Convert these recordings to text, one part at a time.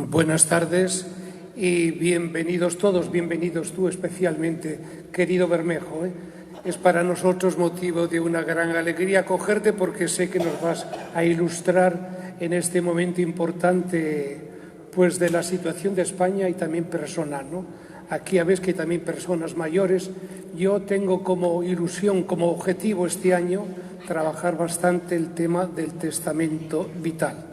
Buenas tardes y bienvenidos todos, bienvenidos tú especialmente, querido Bermejo. Es para nosotros motivo de una gran alegría acogerte porque sé que nos vas a ilustrar en este momento importante pues de la situación de España y también personal, ¿no? Aquí ya ves que hay también personas mayores. Yo tengo como ilusión, como objetivo este año, trabajar bastante el tema del testamento vital.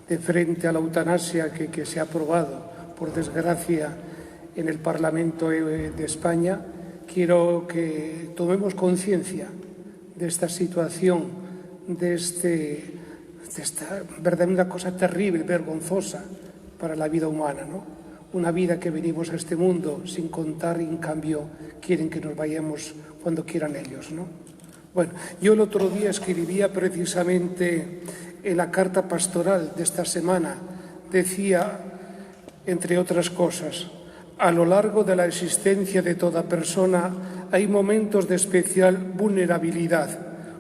De frente a la eutanasia que se ha aprobado, por desgracia, en el Parlamento de España, quiero que tomemos conciencia de esta situación, de esta verdadera cosa terrible, vergonzosa para la vida humana, ¿no? Una vida que venimos a este mundo sin contar y en cambio quieren que nos vayamos cuando quieran ellos, ¿no? Bueno, yo el otro día escribía precisamente en la carta pastoral de esta semana, decía, entre otras cosas, a lo largo de la existencia de toda persona hay momentos de especial vulnerabilidad,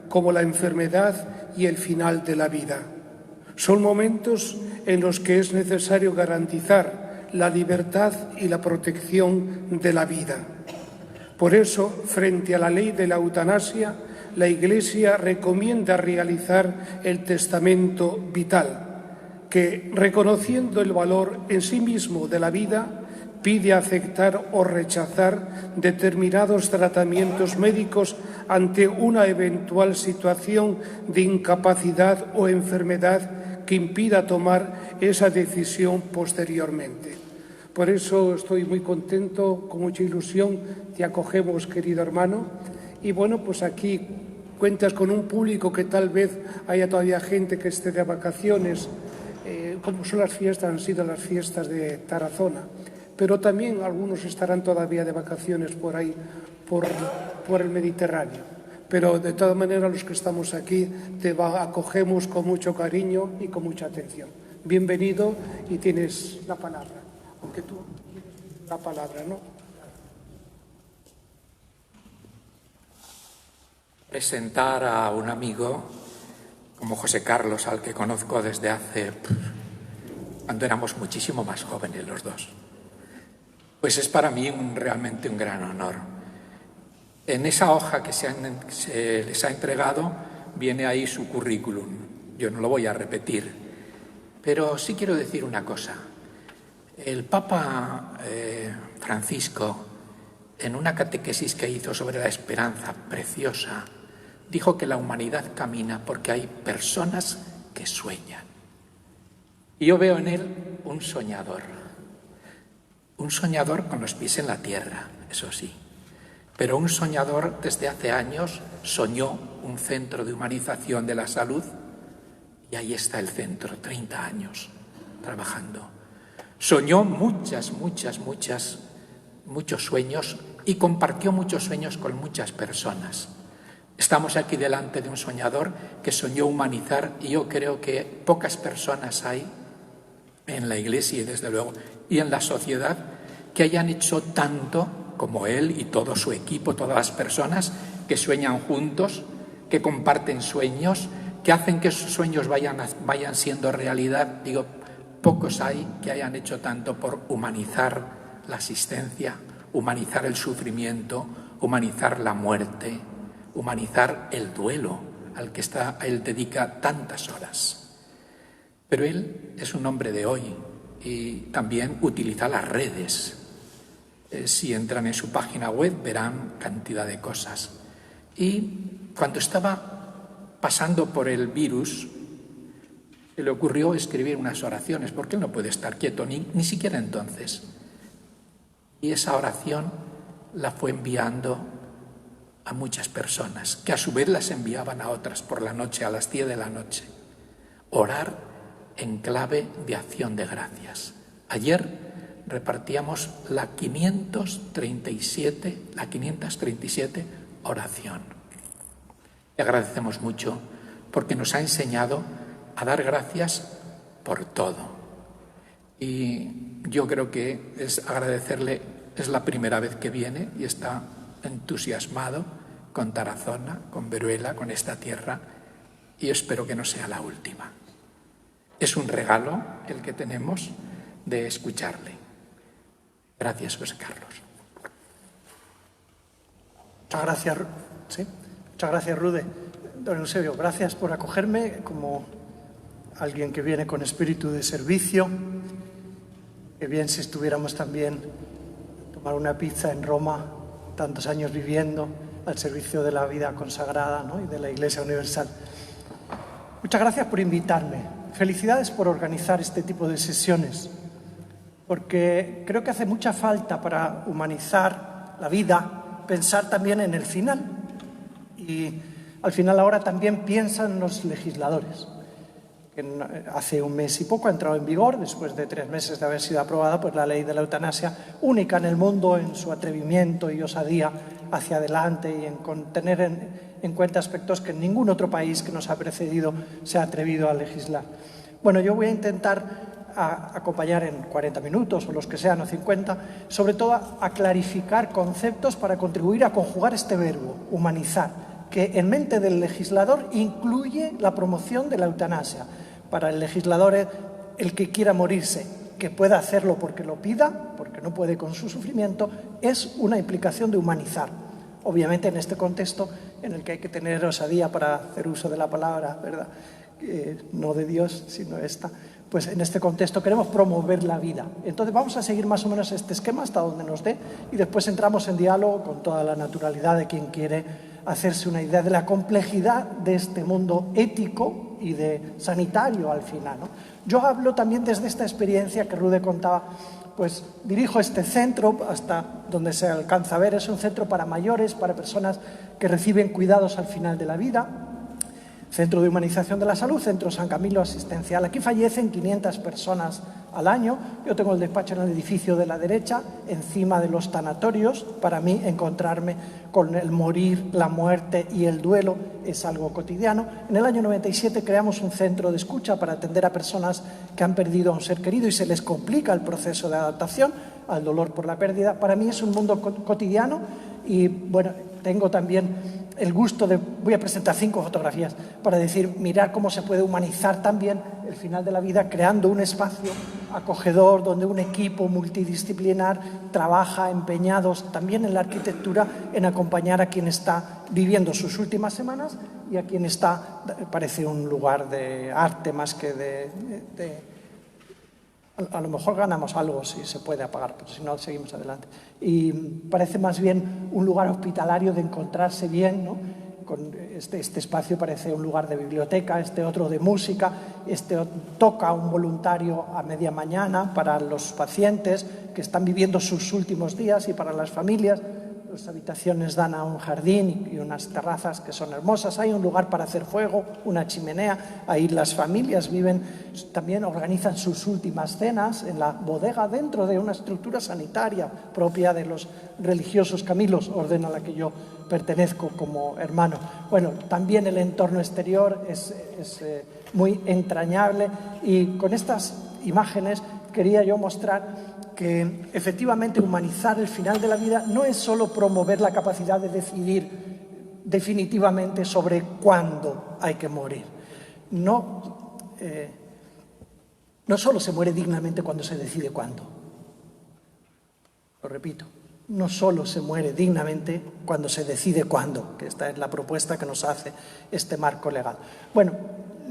como la enfermedad y el final de la vida. Son momentos en los que es necesario garantizar la libertad y la protección de la vida. Por eso, frente a la ley de la eutanasia, la Iglesia recomienda realizar el testamento vital, que, reconociendo el valor en sí mismo de la vida, pide aceptar o rechazar determinados tratamientos médicos ante una eventual situación de incapacidad o enfermedad que impida tomar esa decisión posteriormente. Por eso estoy muy contento, con mucha ilusión, te acogemos, querido hermano. Y bueno, pues aquí cuentas con un público que tal vez haya todavía gente que esté de vacaciones, como son las fiestas, han sido las fiestas de Tarazona. Pero también algunos estarán todavía de vacaciones por ahí, por el Mediterráneo. Pero de todas maneras los que estamos aquí te acogemos con mucho cariño y con mucha atención. Bienvenido y tienes la palabra, aunque tú tienes la palabra, ¿no? Presentar a un amigo como José Carlos, al que conozco desde hace cuando éramos muchísimo más jóvenes los dos. Pues es para mí realmente un gran honor. En esa hoja que se les ha entregado viene ahí su currículum. Yo no lo voy a repetir, pero sí quiero decir una cosa. El Papa Francisco, en una catequesis que hizo sobre la esperanza preciosa, dijo que la humanidad camina porque hay personas que sueñan. Y yo veo en él un soñador con los pies en la tierra, eso sí, pero un soñador desde hace años soñó un centro de humanización de la salud y ahí está el centro, 30 años trabajando. Soñó muchos sueños y compartió muchos sueños con muchas personas. Estamos aquí delante de un soñador que soñó humanizar y yo creo que pocas personas hay en la Iglesia y desde luego y en la sociedad que hayan hecho tanto como él y todo su equipo, todas las personas que sueñan juntos, que comparten sueños, que hacen que sus sueños vayan siendo realidad. Digo, pocos hay que hayan hecho tanto por humanizar la asistencia, humanizar el sufrimiento, humanizar la muerte, humanizar el duelo al que él dedica tantas horas. Pero él es un hombre de hoy y también utiliza las redes. Si entran en su página web verán cantidad de cosas. Y cuando estaba pasando por el virus, se le ocurrió escribir unas oraciones, porque él no puede estar quieto, ni siquiera entonces. Y esa oración la fue enviando a muchas personas, que a su vez las enviaban a otras por la noche, a las 10 de la noche. Orar en clave de acción de gracias. Ayer repartíamos la 537 oración. Le agradecemos mucho porque nos ha enseñado a dar gracias por todo. Y yo creo que es agradecerle, es la primera vez que viene y está entusiasmado con Tarazona, con Veruela, con esta tierra, y espero que no sea la última. Es un regalo el que tenemos, de escucharle. Gracias, José Carlos. Muchas gracias, Rude. Don Eusebio, gracias por acogerme como alguien que viene con espíritu de servicio. Que bien si estuviéramos también a tomar una pizza en Roma, tantos años viviendo al servicio de la vida consagrada, ¿no?, y de la Iglesia Universal. Muchas gracias por invitarme. Felicidades por organizar este tipo de sesiones, porque creo que hace mucha falta para humanizar la vida pensar también en el final. Y al final ahora también piensan los legisladores. Hace un mes y poco ha entrado en vigor, después de 3 meses de haber sido aprobada, pues la ley de la eutanasia, única en el mundo en su atrevimiento y osadía hacia adelante y en tener en cuenta aspectos que en ningún otro país que nos ha precedido se ha atrevido a legislar. Bueno, yo voy a intentar acompañar en 40 minutos o los que sean o 50, sobre todo a clarificar conceptos para contribuir a conjugar este verbo, humanizar, que en mente del legislador incluye la promoción de la eutanasia. Para el legislador, el que quiera morirse, que pueda hacerlo porque lo pida, porque no puede con su sufrimiento, es una implicación de humanizar. Obviamente en este contexto en el que hay que tener osadía para hacer uso de la palabra, ¿verdad? No de Dios, sino esta. Pues en este contexto queremos promover la vida. Entonces vamos a seguir más o menos este esquema hasta donde nos dé y después entramos en diálogo con toda la naturalidad de quien quiere hacerse una idea de la complejidad de este mundo ético y de sanitario al final, ¿no? Yo hablo también desde esta experiencia que Rude contaba, pues dirijo este centro hasta donde se alcanza a ver, es un centro para mayores, para personas que reciben cuidados al final de la vida. Centro de Humanización de la Salud, Centro San Camilo Asistencial. Aquí fallecen 500 personas al año. Yo tengo el despacho en el edificio de la derecha, encima de los tanatorios. Para mí, encontrarme con el morir, la muerte y el duelo es algo cotidiano. En el año 97 creamos un centro de escucha para atender a personas que han perdido a un ser querido y se les complica el proceso de adaptación al dolor por la pérdida. Para mí es un mundo cotidiano y, bueno, tengo también el gusto de, voy a presentar 5 fotografías para decir, mirar cómo se puede humanizar también el final de la vida creando un espacio acogedor donde un equipo multidisciplinar trabaja empeñados también en la arquitectura en acompañar a quien está viviendo sus últimas semanas y a quien está, parece un lugar de arte más que a lo mejor ganamos algo si se puede apagar, pero si no, seguimos adelante. Y parece más bien un lugar hospitalario de encontrarse bien, ¿no? Con este espacio parece un lugar de biblioteca, este otro de música, toca un voluntario a media mañana para los pacientes que están viviendo sus últimos días y para las familias. Las habitaciones dan a un jardín y unas terrazas que son hermosas. Hay un lugar para hacer fuego, una chimenea. Ahí las familias viven, también organizan sus últimas cenas en la bodega dentro de una estructura sanitaria propia de los religiosos Camilos, orden a la que yo pertenezco como hermano. Bueno, también el entorno exterior es muy entrañable y con estas imágenes quería yo mostrar que efectivamente humanizar el final de la vida no es solo promover la capacidad de decidir definitivamente sobre cuándo hay que morir. No solo se muere dignamente cuando se decide cuándo. Lo repito, no solo se muere dignamente cuando se decide cuándo, que esta es la propuesta que nos hace este marco legal. Bueno,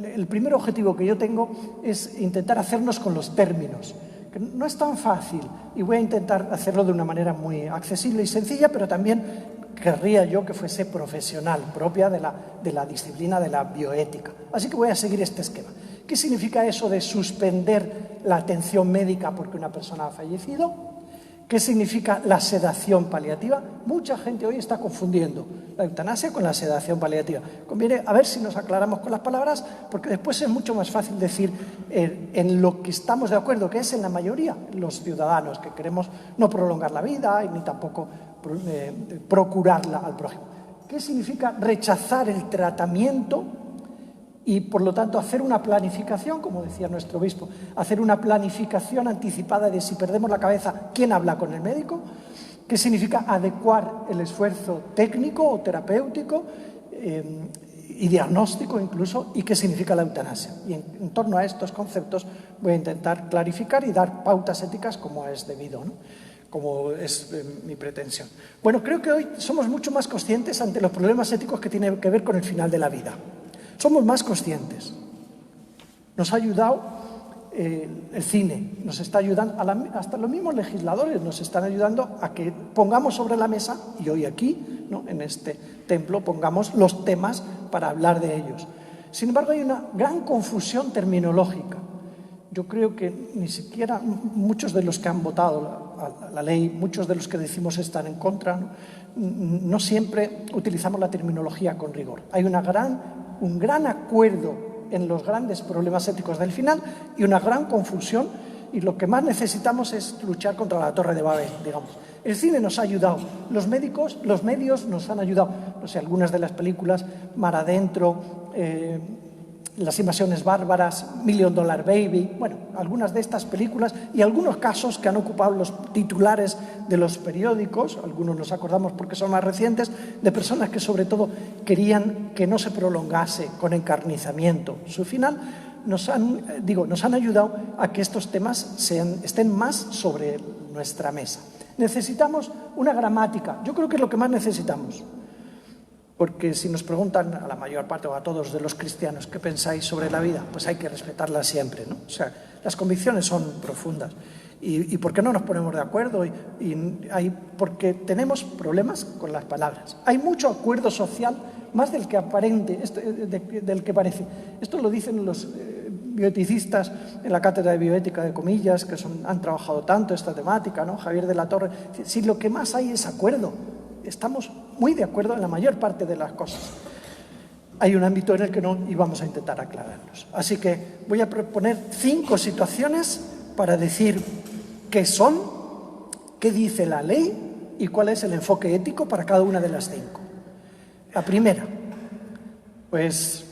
el primer objetivo que yo tengo es intentar hacernos con los términos, que no es tan fácil y voy a intentar hacerlo de una manera muy accesible y sencilla, pero también querría yo que fuese profesional, propia de la disciplina de la bioética. Así que voy a seguir este esquema. ¿Qué significa eso de suspender la atención médica porque una persona ha fallecido? ¿Qué significa la sedación paliativa? Mucha gente hoy está confundiendo la eutanasia con la sedación paliativa. Conviene a ver si nos aclaramos con las palabras, porque después es mucho más fácil decir en lo que estamos de acuerdo, que es en la mayoría los ciudadanos, que queremos no prolongar la vida y ni tampoco procurarla al prójimo. ¿Qué significa rechazar el tratamiento? Y, por lo tanto, hacer una planificación, como decía nuestro obispo, hacer una planificación anticipada de si perdemos la cabeza, ¿quién habla con el médico? ¿Qué significa adecuar el esfuerzo técnico o terapéutico? y diagnóstico incluso, y qué significa la eutanasia. Y en torno a estos conceptos voy a intentar clarificar y dar pautas éticas como es debido, ¿no? Como es mi pretensión. Bueno, creo que hoy somos mucho más conscientes ante los problemas éticos que tienen que ver con el final de la vida. Somos más conscientes. Nos ha ayudado el cine, nos está ayudando, hasta los mismos legisladores nos están ayudando a que pongamos sobre la mesa, y hoy aquí, ¿no?, en este templo, pongamos los temas para hablar de ellos. Sin embargo, hay una gran confusión terminológica. Yo creo que ni siquiera muchos de los que han votado la ley, muchos de los que decimos estar en contra, no siempre utilizamos la terminología con rigor. Hay un gran acuerdo en los grandes problemas éticos del final y una gran confusión, y lo que más necesitamos es luchar contra la Torre de Babel, digamos. El cine nos ha ayudado, los medios nos han ayudado. No sé, algunas de las películas, Mar Adentro, Las invasiones bárbaras, Million Dollar Baby, bueno, algunas de estas películas y algunos casos que han ocupado los titulares de los periódicos, algunos nos acordamos porque son más recientes, de personas que sobre todo querían que no se prolongase con encarnizamiento su final. Nos han ayudado a que estos temas estén más sobre nuestra mesa. Necesitamos una gramática, yo creo que es lo que más necesitamos. Porque si nos preguntan a la mayor parte o a todos de los cristianos qué pensáis sobre la vida, pues hay que respetarla siempre, ¿no? O sea, las convicciones son profundas. ¿Y por qué no nos ponemos de acuerdo? Porque tenemos problemas con las palabras. Hay mucho acuerdo social, más del que aparente, del que parece. Esto lo dicen los bioeticistas en la cátedra de bioética de Comillas, que han trabajado tanto esta temática, ¿no? Javier de la Torre. Si lo que más hay es acuerdo, estamos muy de acuerdo en la mayor parte de las cosas. Hay un ámbito en el que no, y vamos a intentar aclararlos. Así que voy a proponer 5 situaciones para decir qué son, qué dice la ley y cuál es el enfoque ético para cada una de las 5. La primera, pues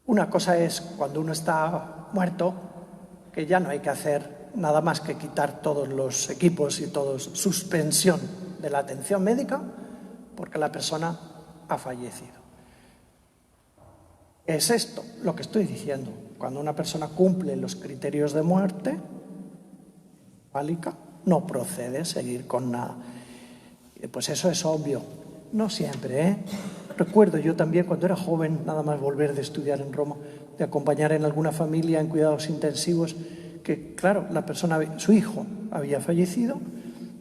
una cosa es cuando uno está muerto, que ya no hay que hacer nada más que quitar todos los equipos y suspensión de la atención médica porque la persona ha fallecido. Es esto lo que estoy diciendo. Cuando una persona cumple los criterios de muerte fálica, no procede seguir con nada. Pues eso es obvio. No siempre, ¿eh? Recuerdo yo también cuando era joven, nada más volver de estudiar en Roma, de acompañar en alguna familia en cuidados intensivos, que claro, la persona, su hijo había fallecido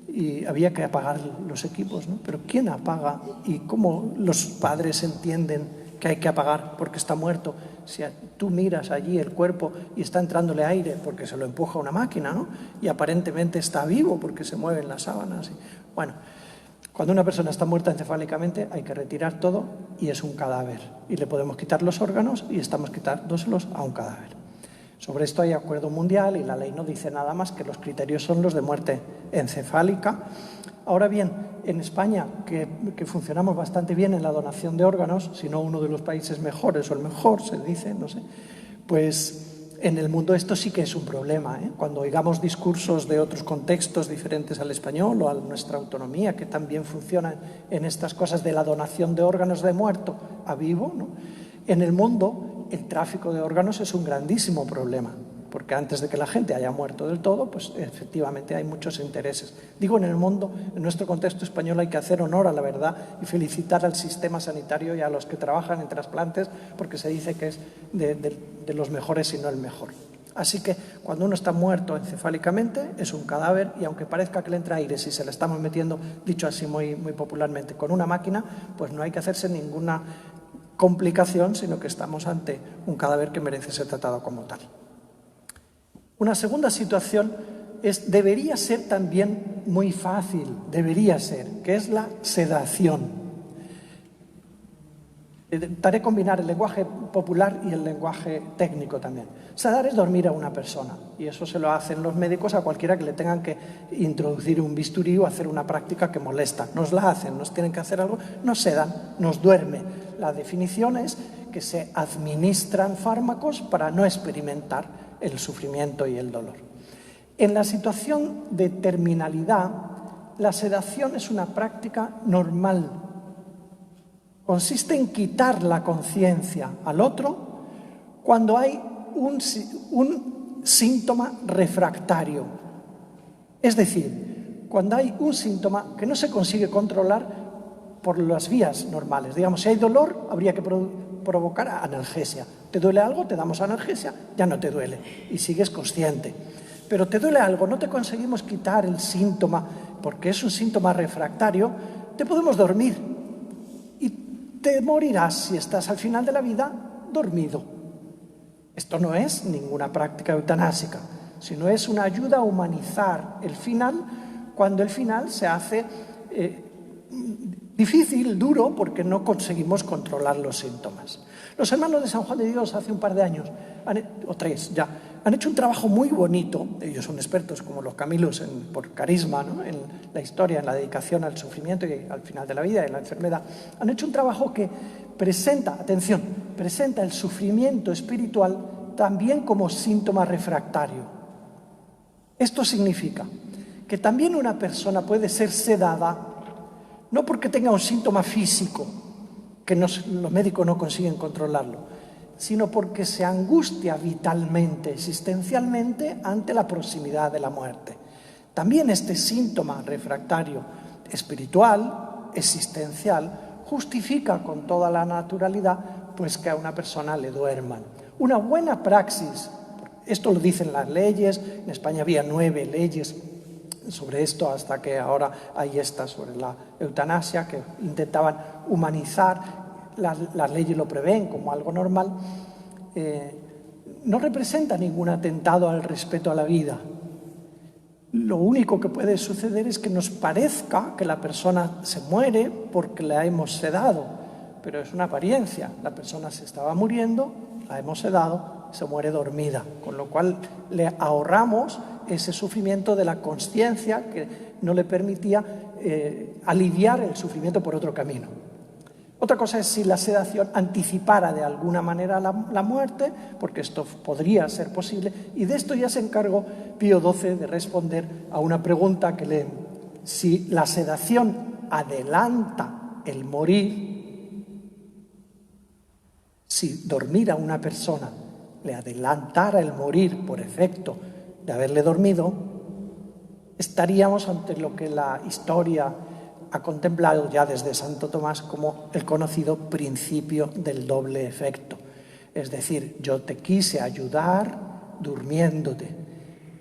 y había que apagar los equipos, ¿no? Pero ¿quién apaga? ¿Y cómo los padres entienden que hay que apagar porque está muerto? Si tú miras allí el cuerpo y está entrándole aire porque se lo empuja una máquina, ¿no? Y aparentemente está vivo porque se mueven las sábanas. Bueno, cuando una persona está muerta encefálicamente hay que retirar todo y es un cadáver. Y le podemos quitar los órganos y estamos quitándoselos a un cadáver. Sobre esto hay acuerdo mundial y la ley no dice nada más que los criterios son los de muerte encefálica. Ahora bien, en España, que funcionamos bastante bien en la donación de órganos, si no uno de los países mejores o el mejor, se dice, no sé, pues en el mundo esto sí que es un problema, ¿eh? Cuando oigamos discursos de otros contextos diferentes al español o a nuestra autonomía, que también funcionan en estas cosas de la donación de órganos de muerto a vivo, ¿no? En el mundo el tráfico de órganos es un grandísimo problema, porque antes de que la gente haya muerto del todo, pues efectivamente hay muchos intereses. Digo en el mundo, en nuestro contexto español hay que hacer honor a la verdad y felicitar al sistema sanitario y a los que trabajan en trasplantes, porque se dice que es de los mejores y no el mejor. Así que cuando uno está muerto encefálicamente es un cadáver y aunque parezca que le entra aire si se le estamos metiendo, dicho así muy popularmente, con una máquina, pues no hay que hacerse ninguna complicación, sino que estamos ante un cadáver que merece ser tratado como tal. Una segunda situación debería ser también muy fácil, debería ser, que es la sedación. Intentaré combinar el lenguaje popular y el lenguaje técnico también. Sedar es dormir a una persona y eso se lo hacen los médicos a cualquiera que le tengan que introducir un bisturí o hacer una práctica que molesta. Nos la hacen, nos tienen que hacer algo, nos sedan, nos duerme. La definición es que se administran fármacos para no experimentar el sufrimiento y el dolor. En la situación de terminalidad, la sedación es una práctica normal. consiste en quitar la conciencia al otro cuando hay un síntoma refractario. Es decir, cuando hay un síntoma que no se consigue controlar por las vías normales. Digamos, si hay dolor, habría que provocar analgesia. ¿Te duele algo? Te damos analgesia, ya no te duele y sigues consciente. Pero te duele algo, no te conseguimos quitar el síntoma porque es un síntoma refractario, te podemos dormir y te morirás si estás al final de la vida dormido. Esto no es ninguna práctica eutanásica, sino es una ayuda a humanizar el final cuando el final se hace difícil, duro, porque no conseguimos controlar los síntomas. Los hermanos de San Juan de Dios hace un par de años, o 3 ya, han hecho un trabajo muy bonito. Ellos son expertos como los Camilus por carisma, ¿no?, en la historia, en la dedicación al sufrimiento y al final de la vida y en la enfermedad. Han hecho un trabajo que presenta el sufrimiento espiritual también como síntoma refractario. Esto significa que también una persona puede ser sedada no porque tenga un síntoma físico, que los médicos no consiguen controlarlo, sino porque se angustia vitalmente, existencialmente, ante la proximidad de la muerte. También este síntoma refractario espiritual, existencial, justifica con toda la naturalidad pues que a una persona le duerman. Una buena praxis, esto lo dicen las leyes, en España había 9 leyes sobre esto, hasta que ahora hay esta sobre la eutanasia, que intentaban humanizar, las leyes lo prevén como algo normal, no representa ningún atentado al respeto a la vida. Lo único que puede suceder es que nos parezca que la persona se muere porque la hemos sedado, pero es una apariencia. La persona se estaba muriendo, la hemos sedado, se muere dormida, con lo cual le ahorramos ese sufrimiento de la consciencia que no le permitía aliviar el sufrimiento por otro camino. Otra cosa es si la sedación anticipara de alguna manera la muerte, porque esto podría ser posible, y de esto ya se encargó Pío XII de responder a una pregunta que leen: si la sedación adelanta el morir, si dormir a una persona le adelantara el morir por efecto de haberle dormido, estaríamos ante lo que la historia ha contemplado ya desde Santo Tomás como el conocido principio del doble efecto. Es decir, yo te quise ayudar durmiéndote.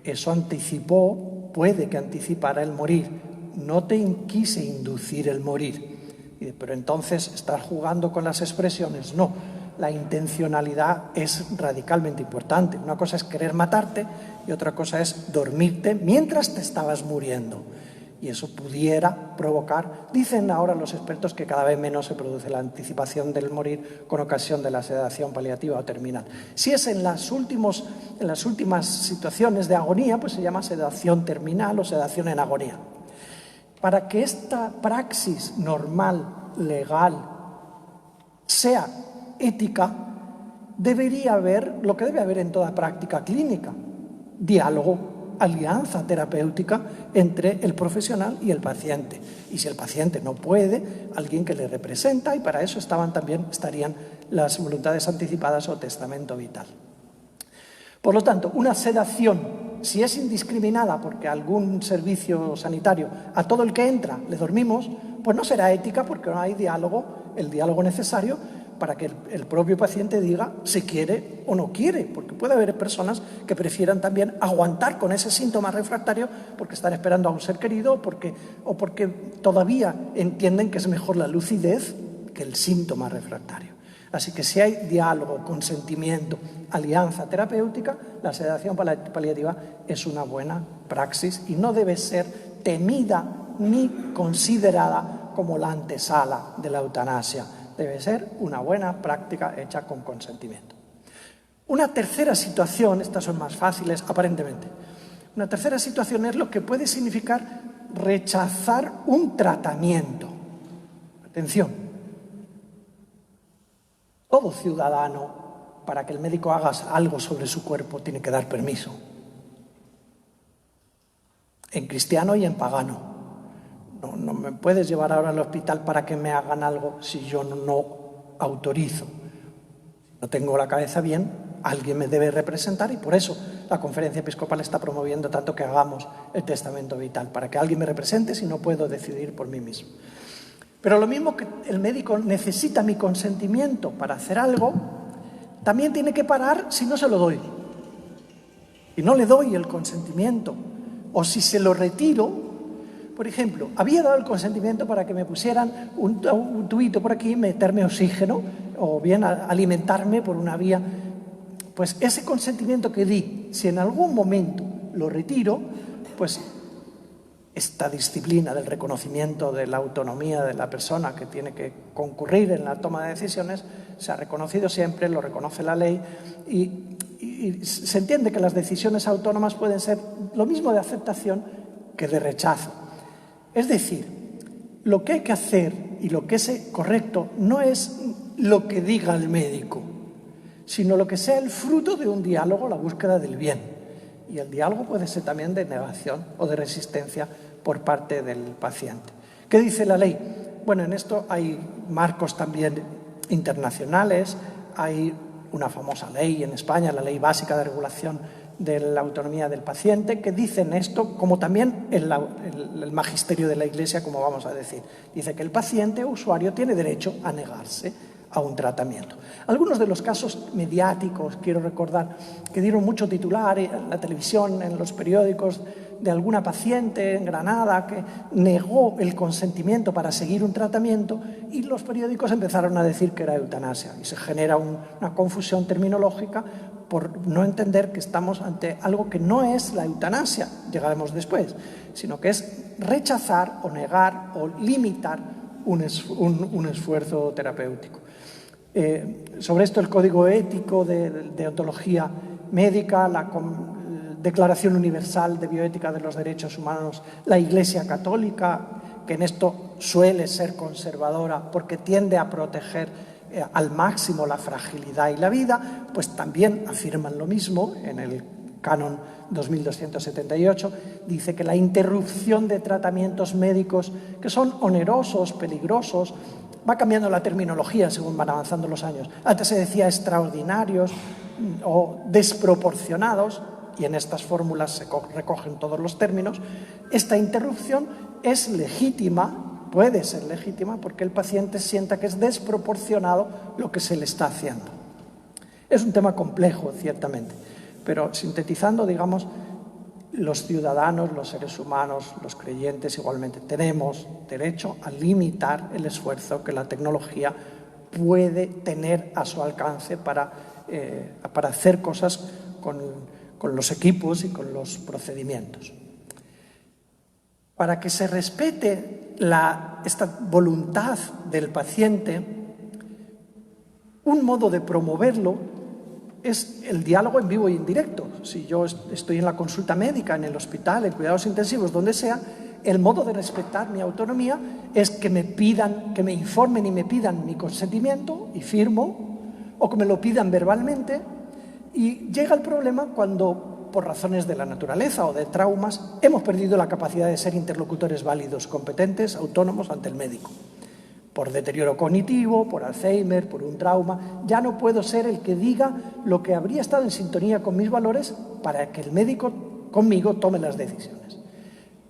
Eso anticipó, puede que anticipara el morir. No te quise inducir el morir. Pero entonces estás jugando con las expresiones. No. La intencionalidad es radicalmente importante. Una cosa es querer matarte y otra cosa es dormirte mientras te estabas muriendo. Y eso pudiera provocar, dicen ahora los expertos, que cada vez menos se produce la anticipación del morir con ocasión de la sedación paliativa o terminal. Si es en las últimas situaciones de agonía, pues se llama sedación terminal o sedación en agonía. Para que esta praxis normal, legal, sea ética, debería haber lo que debe haber en toda práctica clínica: diálogo, alianza terapéutica entre el profesional y el paciente. Y si el paciente no puede, alguien que le representa, y para eso estarían las voluntades anticipadas o testamento vital. Por lo tanto, una sedación, si es indiscriminada porque algún servicio sanitario a todo el que entra le dormimos, pues no será ética, porque no hay diálogo, el diálogo necesario para que el propio paciente diga si quiere o no quiere, porque puede haber personas que prefieran también aguantar con ese síntoma refractario porque están esperando a un ser querido o porque todavía entienden que es mejor la lucidez que el síntoma refractario. Así que si hay diálogo, consentimiento, alianza terapéutica, la sedación paliativa es una buena praxis y no debe ser temida ni considerada como la antesala de la eutanasia. Debe ser una buena práctica hecha con consentimiento. Una tercera situación, estas son más fáciles aparentemente, una tercera situación es lo que puede significar rechazar un tratamiento. Atención, todo ciudadano, para que el médico haga algo sobre su cuerpo, tiene que dar permiso. En cristiano y en pagano. No me puedes llevar ahora al hospital para que me hagan algo si yo no autorizo. Si no tengo la cabeza bien, alguien me debe representar, y por eso la Conferencia Episcopal está promoviendo tanto que hagamos el testamento vital, para que alguien me represente si no puedo decidir por mí mismo. Pero lo mismo que el médico necesita mi consentimiento para hacer algo, también tiene que parar si no se lo doy. Y no le doy el consentimiento, o si se lo retiro. Por ejemplo, había dado el consentimiento para que me pusieran un tubito por aquí, meterme oxígeno, o bien alimentarme por una vía. Pues ese consentimiento que di, si en algún momento lo retiro, pues esta disciplina del reconocimiento de la autonomía de la persona que tiene que concurrir en la toma de decisiones se ha reconocido siempre, lo reconoce la ley, y se entiende que las decisiones autónomas pueden ser lo mismo de aceptación que de rechazo. Es decir, lo que hay que hacer y lo que es correcto no es lo que diga el médico, sino lo que sea el fruto de un diálogo, la búsqueda del bien. Y el diálogo puede ser también de negación o de resistencia por parte del paciente. ¿Qué dice la ley? Bueno, en esto hay marcos también internacionales, hay una famosa ley en España, la Ley Básica de Regulación de la Autonomía del Paciente, que dicen esto, como también el magisterio de la Iglesia, como vamos a decir. Dice que el paciente o usuario tiene derecho a negarse a un tratamiento. Algunos de los casos mediáticos, quiero recordar, que dieron mucho titular en la televisión, en los periódicos, de alguna paciente en Granada que negó el consentimiento para seguir un tratamiento, y los periódicos empezaron a decir que era eutanasia, y se genera una confusión terminológica por no entender que estamos ante algo que no es la eutanasia, llegaremos después, sino que es rechazar o negar o limitar un esfuerzo terapéutico. Sobre esto el Código Ético de Ontología Médica, la Declaración Universal de Bioética de los Derechos Humanos, la Iglesia Católica, que en esto suele ser conservadora porque tiende a proteger al máximo la fragilidad y la vida, pues también afirman lo mismo. En el Canon 2278 dice que la interrupción de tratamientos médicos que son onerosos, peligrosos, va cambiando la terminología según van avanzando los años. Antes se decía extraordinarios o desproporcionados, y en estas fórmulas se recogen todos los términos. Esta interrupción es legítima, puede ser legítima, porque el paciente sienta que es desproporcionado lo que se le está haciendo. Es un tema complejo, ciertamente, pero sintetizando, digamos, los ciudadanos, los seres humanos, los creyentes igualmente, tenemos derecho a limitar el esfuerzo que la tecnología puede tener a su alcance para hacer cosas con los equipos y con los procedimientos. Para que se respete esta voluntad del paciente, un modo de promoverlo es el diálogo en vivo y en directo. Si yo estoy en la consulta médica, en el hospital, en cuidados intensivos, donde sea, el modo de respetar mi autonomía es que me informen y me pidan mi consentimiento y firmo, o que me lo pidan verbalmente. Y llega el problema cuando, por razones de la naturaleza o de traumas, hemos perdido la capacidad de ser interlocutores válidos, competentes, autónomos ante el médico. Por deterioro cognitivo, por Alzheimer, por un trauma, ya no puedo ser el que diga lo que habría estado en sintonía con mis valores para que el médico conmigo tome las decisiones.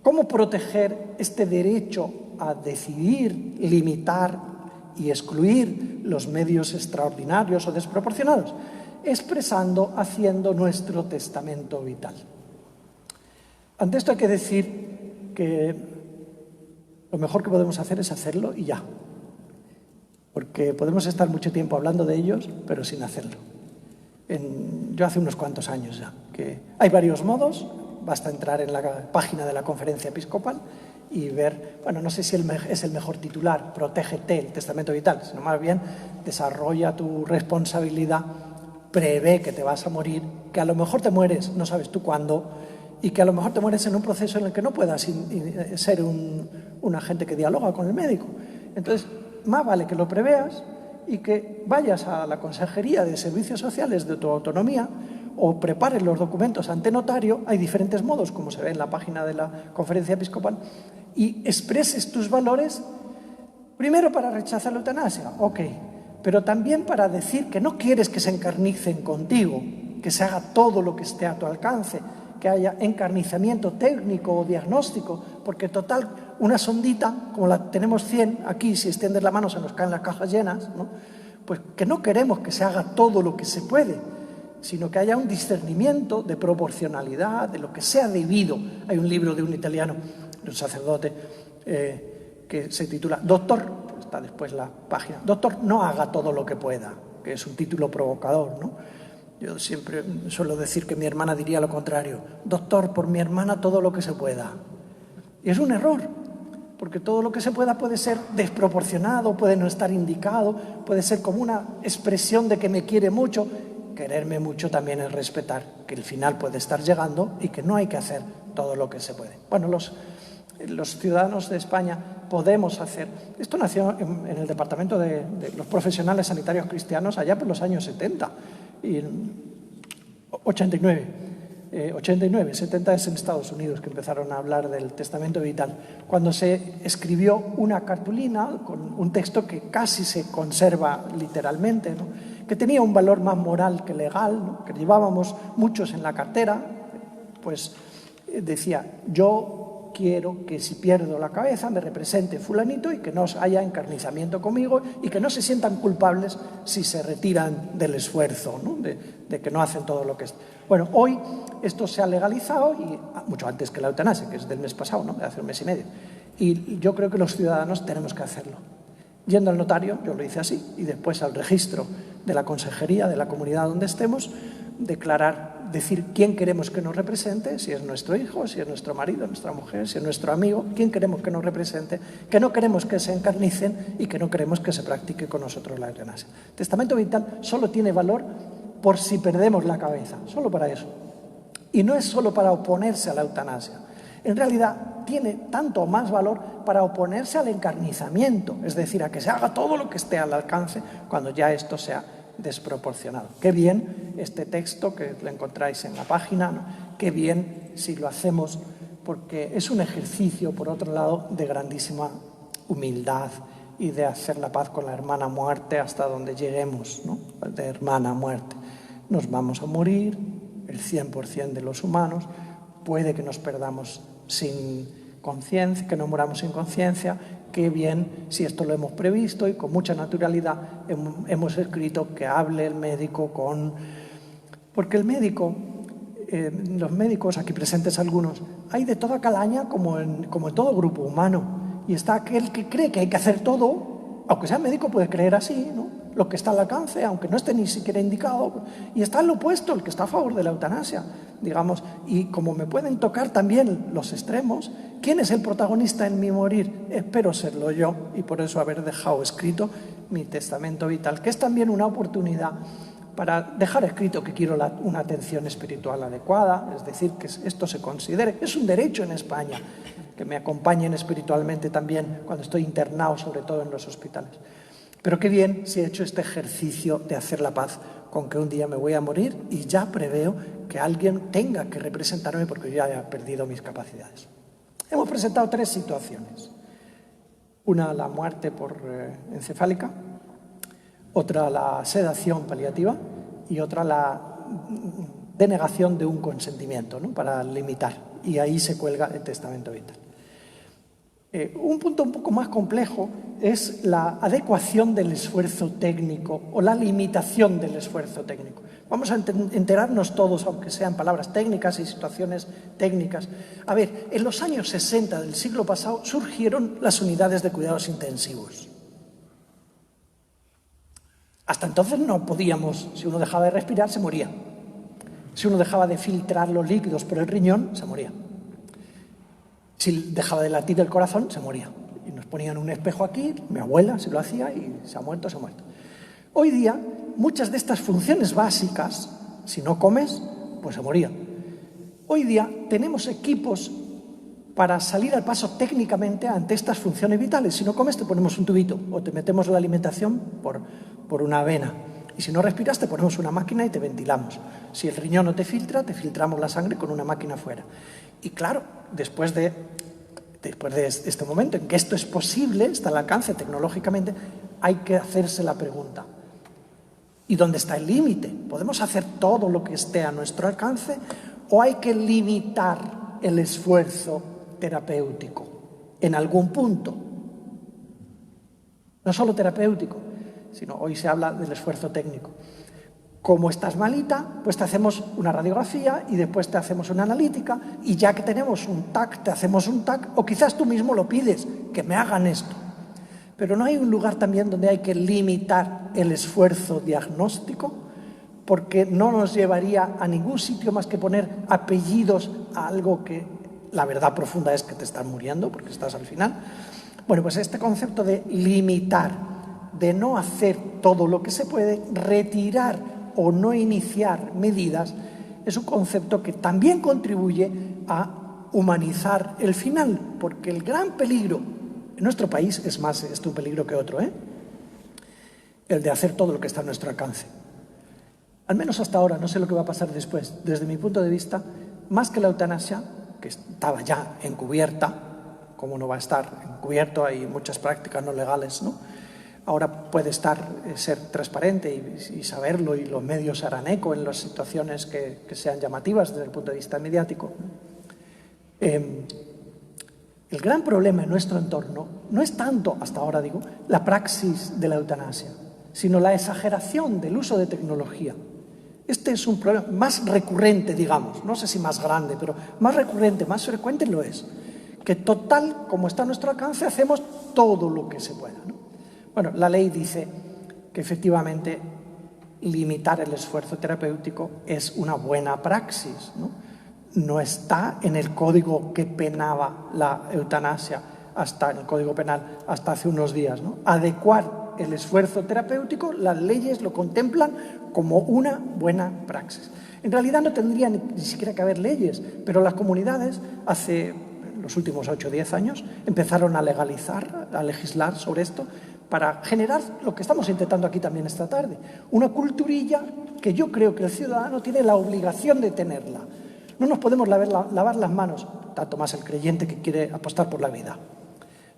¿Cómo proteger este derecho a decidir, limitar y excluir los medios extraordinarios o desproporcionados? Expresando, haciendo nuestro testamento vital. Ante esto hay que decir que lo mejor que podemos hacer es hacerlo y ya. Porque podemos estar mucho tiempo hablando de ellos, pero sin hacerlo. Yo hace unos cuantos años ya, que hay varios modos, basta entrar en la página de la Conferencia Episcopal y ver, bueno, no sé si es el mejor titular, protégete, el testamento vital, sino más bien desarrolla tu responsabilidad, prevé que te vas a morir, que a lo mejor te mueres, no sabes tú cuándo, y que a lo mejor te mueres en un proceso en el que no puedas ser un agente que dialoga con el médico. Entonces, más vale que lo preveas y que vayas a la Consejería de Servicios Sociales de tu autonomía o prepares los documentos ante notario. Hay diferentes modos, como se ve en la página de la Conferencia Episcopal, y expreses tus valores, primero para rechazar la eutanasia, ok, pero también para decir que no quieres que se encarnicen contigo, que se haga todo lo que esté a tu alcance, que haya encarnizamiento técnico o diagnóstico, porque total, una sondita, como la tenemos 100 aquí, si extiendes la mano se nos caen las cajas llenas, ¿no? Pues que no queremos que se haga todo lo que se puede, sino que haya un discernimiento de proporcionalidad, de lo que sea debido. Hay un libro de un italiano, de un sacerdote, que se titula Doctor, pues está después la página, Doctor, no haga todo lo que pueda, que es un título provocador, ¿no? Yo siempre suelo decir que mi hermana diría lo contrario, doctor, por mi hermana todo lo que se pueda. Y es un error, porque todo lo que se pueda puede ser desproporcionado, puede no estar indicado, puede ser como una expresión de que me quiere mucho. Quererme mucho también es respetar que el final puede estar llegando y que no hay que hacer todo lo que se puede. Bueno, los ciudadanos de España podemos hacer. Esto nació en el departamento de los profesionales sanitarios cristianos allá por los años 70 y 89. 70 es en Estados Unidos que empezaron a hablar del testamento vital, cuando se escribió una cartulina con un texto que casi se conserva literalmente, ¿no? Que tenía un valor más moral que legal, ¿no? Que llevábamos muchos en la cartera, pues decía, yo quiero que si pierdo la cabeza me represente fulanito y que no haya encarnizamiento conmigo y que no se sientan culpables si se retiran del esfuerzo, ¿no? de que no hacen todo lo que es. Bueno, hoy esto se ha legalizado, y mucho antes que la eutanasia, que es del mes pasado, ¿no? De hace un mes y medio. Y yo creo que los ciudadanos tenemos que hacerlo. Yendo al notario, yo lo hice así, y después al registro de la consejería de la comunidad donde estemos, decir quién queremos que nos represente, si es nuestro hijo, si es nuestro marido, nuestra mujer, si es nuestro amigo, quién queremos que nos represente, que no queremos que se encarnicen y que no queremos que se practique con nosotros la eutanasia. El testamento vital solo tiene valor por si perdemos la cabeza, solo para eso. Y no es solo para oponerse a la eutanasia. En realidad tiene tanto más valor para oponerse al encarnizamiento, es decir, a que se haga todo lo que esté al alcance cuando ya esto sea desproporcionado. Qué bien este texto que lo encontráis en la página, ¿no? Qué bien si lo hacemos, porque es un ejercicio, por otro lado, de grandísima humildad y de hacer la paz con la hermana muerte hasta donde lleguemos, ¿no? De hermana muerte. Nos vamos a morir, el 100% de los humanos, puede que nos perdamos sin conciencia, que no muramos sin conciencia. Qué bien si esto lo hemos previsto y con mucha naturalidad hemos escrito que hable el médico con... Porque el médico, los médicos, aquí presentes algunos, hay de toda calaña como en todo grupo humano. Y está aquel que cree que hay que hacer todo, aunque sea médico puede creer así, ¿no? Lo que está al alcance, aunque no esté ni siquiera indicado. Y está el opuesto, el que está a favor de la eutanasia, digamos. Y como me pueden tocar también los extremos, ¿quién es el protagonista en mi morir? Espero serlo yo, y por eso haber dejado escrito mi testamento vital, que es también una oportunidad para dejar escrito que quiero una atención espiritual adecuada, es decir, que esto se considere. Es un derecho en España que me acompañen espiritualmente también cuando estoy internado, sobre todo en los hospitales. Pero qué bien si he hecho este ejercicio de hacer la paz con que un día me voy a morir y ya preveo que alguien tenga que representarme porque yo ya he perdido mis capacidades. Hemos presentado 3 situaciones. Una, la muerte por encefálica, otra, la sedación paliativa y otra, la denegación de un consentimiento, ¿no? Para limitar. Y ahí se cuelga el testamento vital. Un punto un poco más complejo es la adecuación del esfuerzo técnico o la limitación del esfuerzo técnico. Vamos a enterarnos todos, aunque sean palabras técnicas y situaciones técnicas. A ver, en los años 60 del siglo pasado surgieron las unidades de cuidados intensivos. Hasta entonces no podíamos, si uno dejaba de respirar, se moría. Si uno dejaba de filtrar los líquidos por el riñón, se moría. Si dejaba de latir el corazón, se moría. Y nos ponían un espejo aquí, mi abuela se lo hacía y se ha muerto, se ha muerto. Hoy día, muchas de estas funciones básicas, si no comes, pues se morían. Hoy día tenemos equipos para salir al paso técnicamente ante estas funciones vitales. Si no comes, te ponemos un tubito o te metemos la alimentación por una vena. Y si no respiras, te ponemos una máquina y te ventilamos. Si el riñón no te filtra, te filtramos la sangre con una máquina fuera. Y claro, después de después de este momento en que esto es posible, está al alcance tecnológicamente, hay que hacerse la pregunta: ¿y dónde está el límite? ¿Podemos hacer todo lo que esté a nuestro alcance o hay que limitar el esfuerzo terapéutico en algún punto? No solo terapéutico, sino hoy se habla del esfuerzo técnico. Como estás malita, pues te hacemos una radiografía y después te hacemos una analítica y ya que tenemos un TAC, te hacemos un TAC, o quizás tú mismo lo pides, que me hagan esto. Pero ¿no hay un lugar también donde hay que limitar el esfuerzo diagnóstico? Porque no nos llevaría a ningún sitio más que poner apellidos a algo que la verdad profunda es que te estás muriendo, porque estás al final. Bueno, pues este concepto de limitar, de no hacer todo lo que se puede, retirar o no iniciar medidas, es un concepto que también contribuye a humanizar el final, porque el gran peligro en nuestro país es más un peligro que otro, el de hacer todo lo que está a nuestro alcance. Al menos hasta ahora, no sé lo que va a pasar después. Desde mi punto de vista, más que la eutanasia, que estaba ya encubierta, ¿cómo no va a estar encubierto? Hay muchas prácticas no legales, ¿no? Ahora puede ser transparente y saberlo, y los medios harán eco en las situaciones que sean llamativas desde el punto de vista mediático. El gran problema en nuestro entorno no es tanto, hasta ahora digo, la praxis de la eutanasia, sino la exageración del uso de tecnología. Este es un problema más recurrente, digamos, no sé si más grande, pero más recurrente, más frecuente lo es. Que total, como está a nuestro alcance, hacemos todo lo que se pueda, ¿no? Bueno, la ley dice que efectivamente limitar el esfuerzo terapéutico es una buena praxis, ¿no? No está en el código que penaba la eutanasia, en el Código Penal, hasta hace unos días, ¿no? Adecuar el esfuerzo terapéutico, las leyes lo contemplan como una buena praxis. En realidad no tendría ni siquiera que haber leyes, pero las comunidades hace los últimos 8 o 10 años empezaron a legislar sobre esto para generar lo que estamos intentando aquí también esta tarde, una culturilla que yo creo que el ciudadano tiene la obligación de tenerla. No nos podemos lavar las manos, tanto más el creyente que quiere apostar por la vida.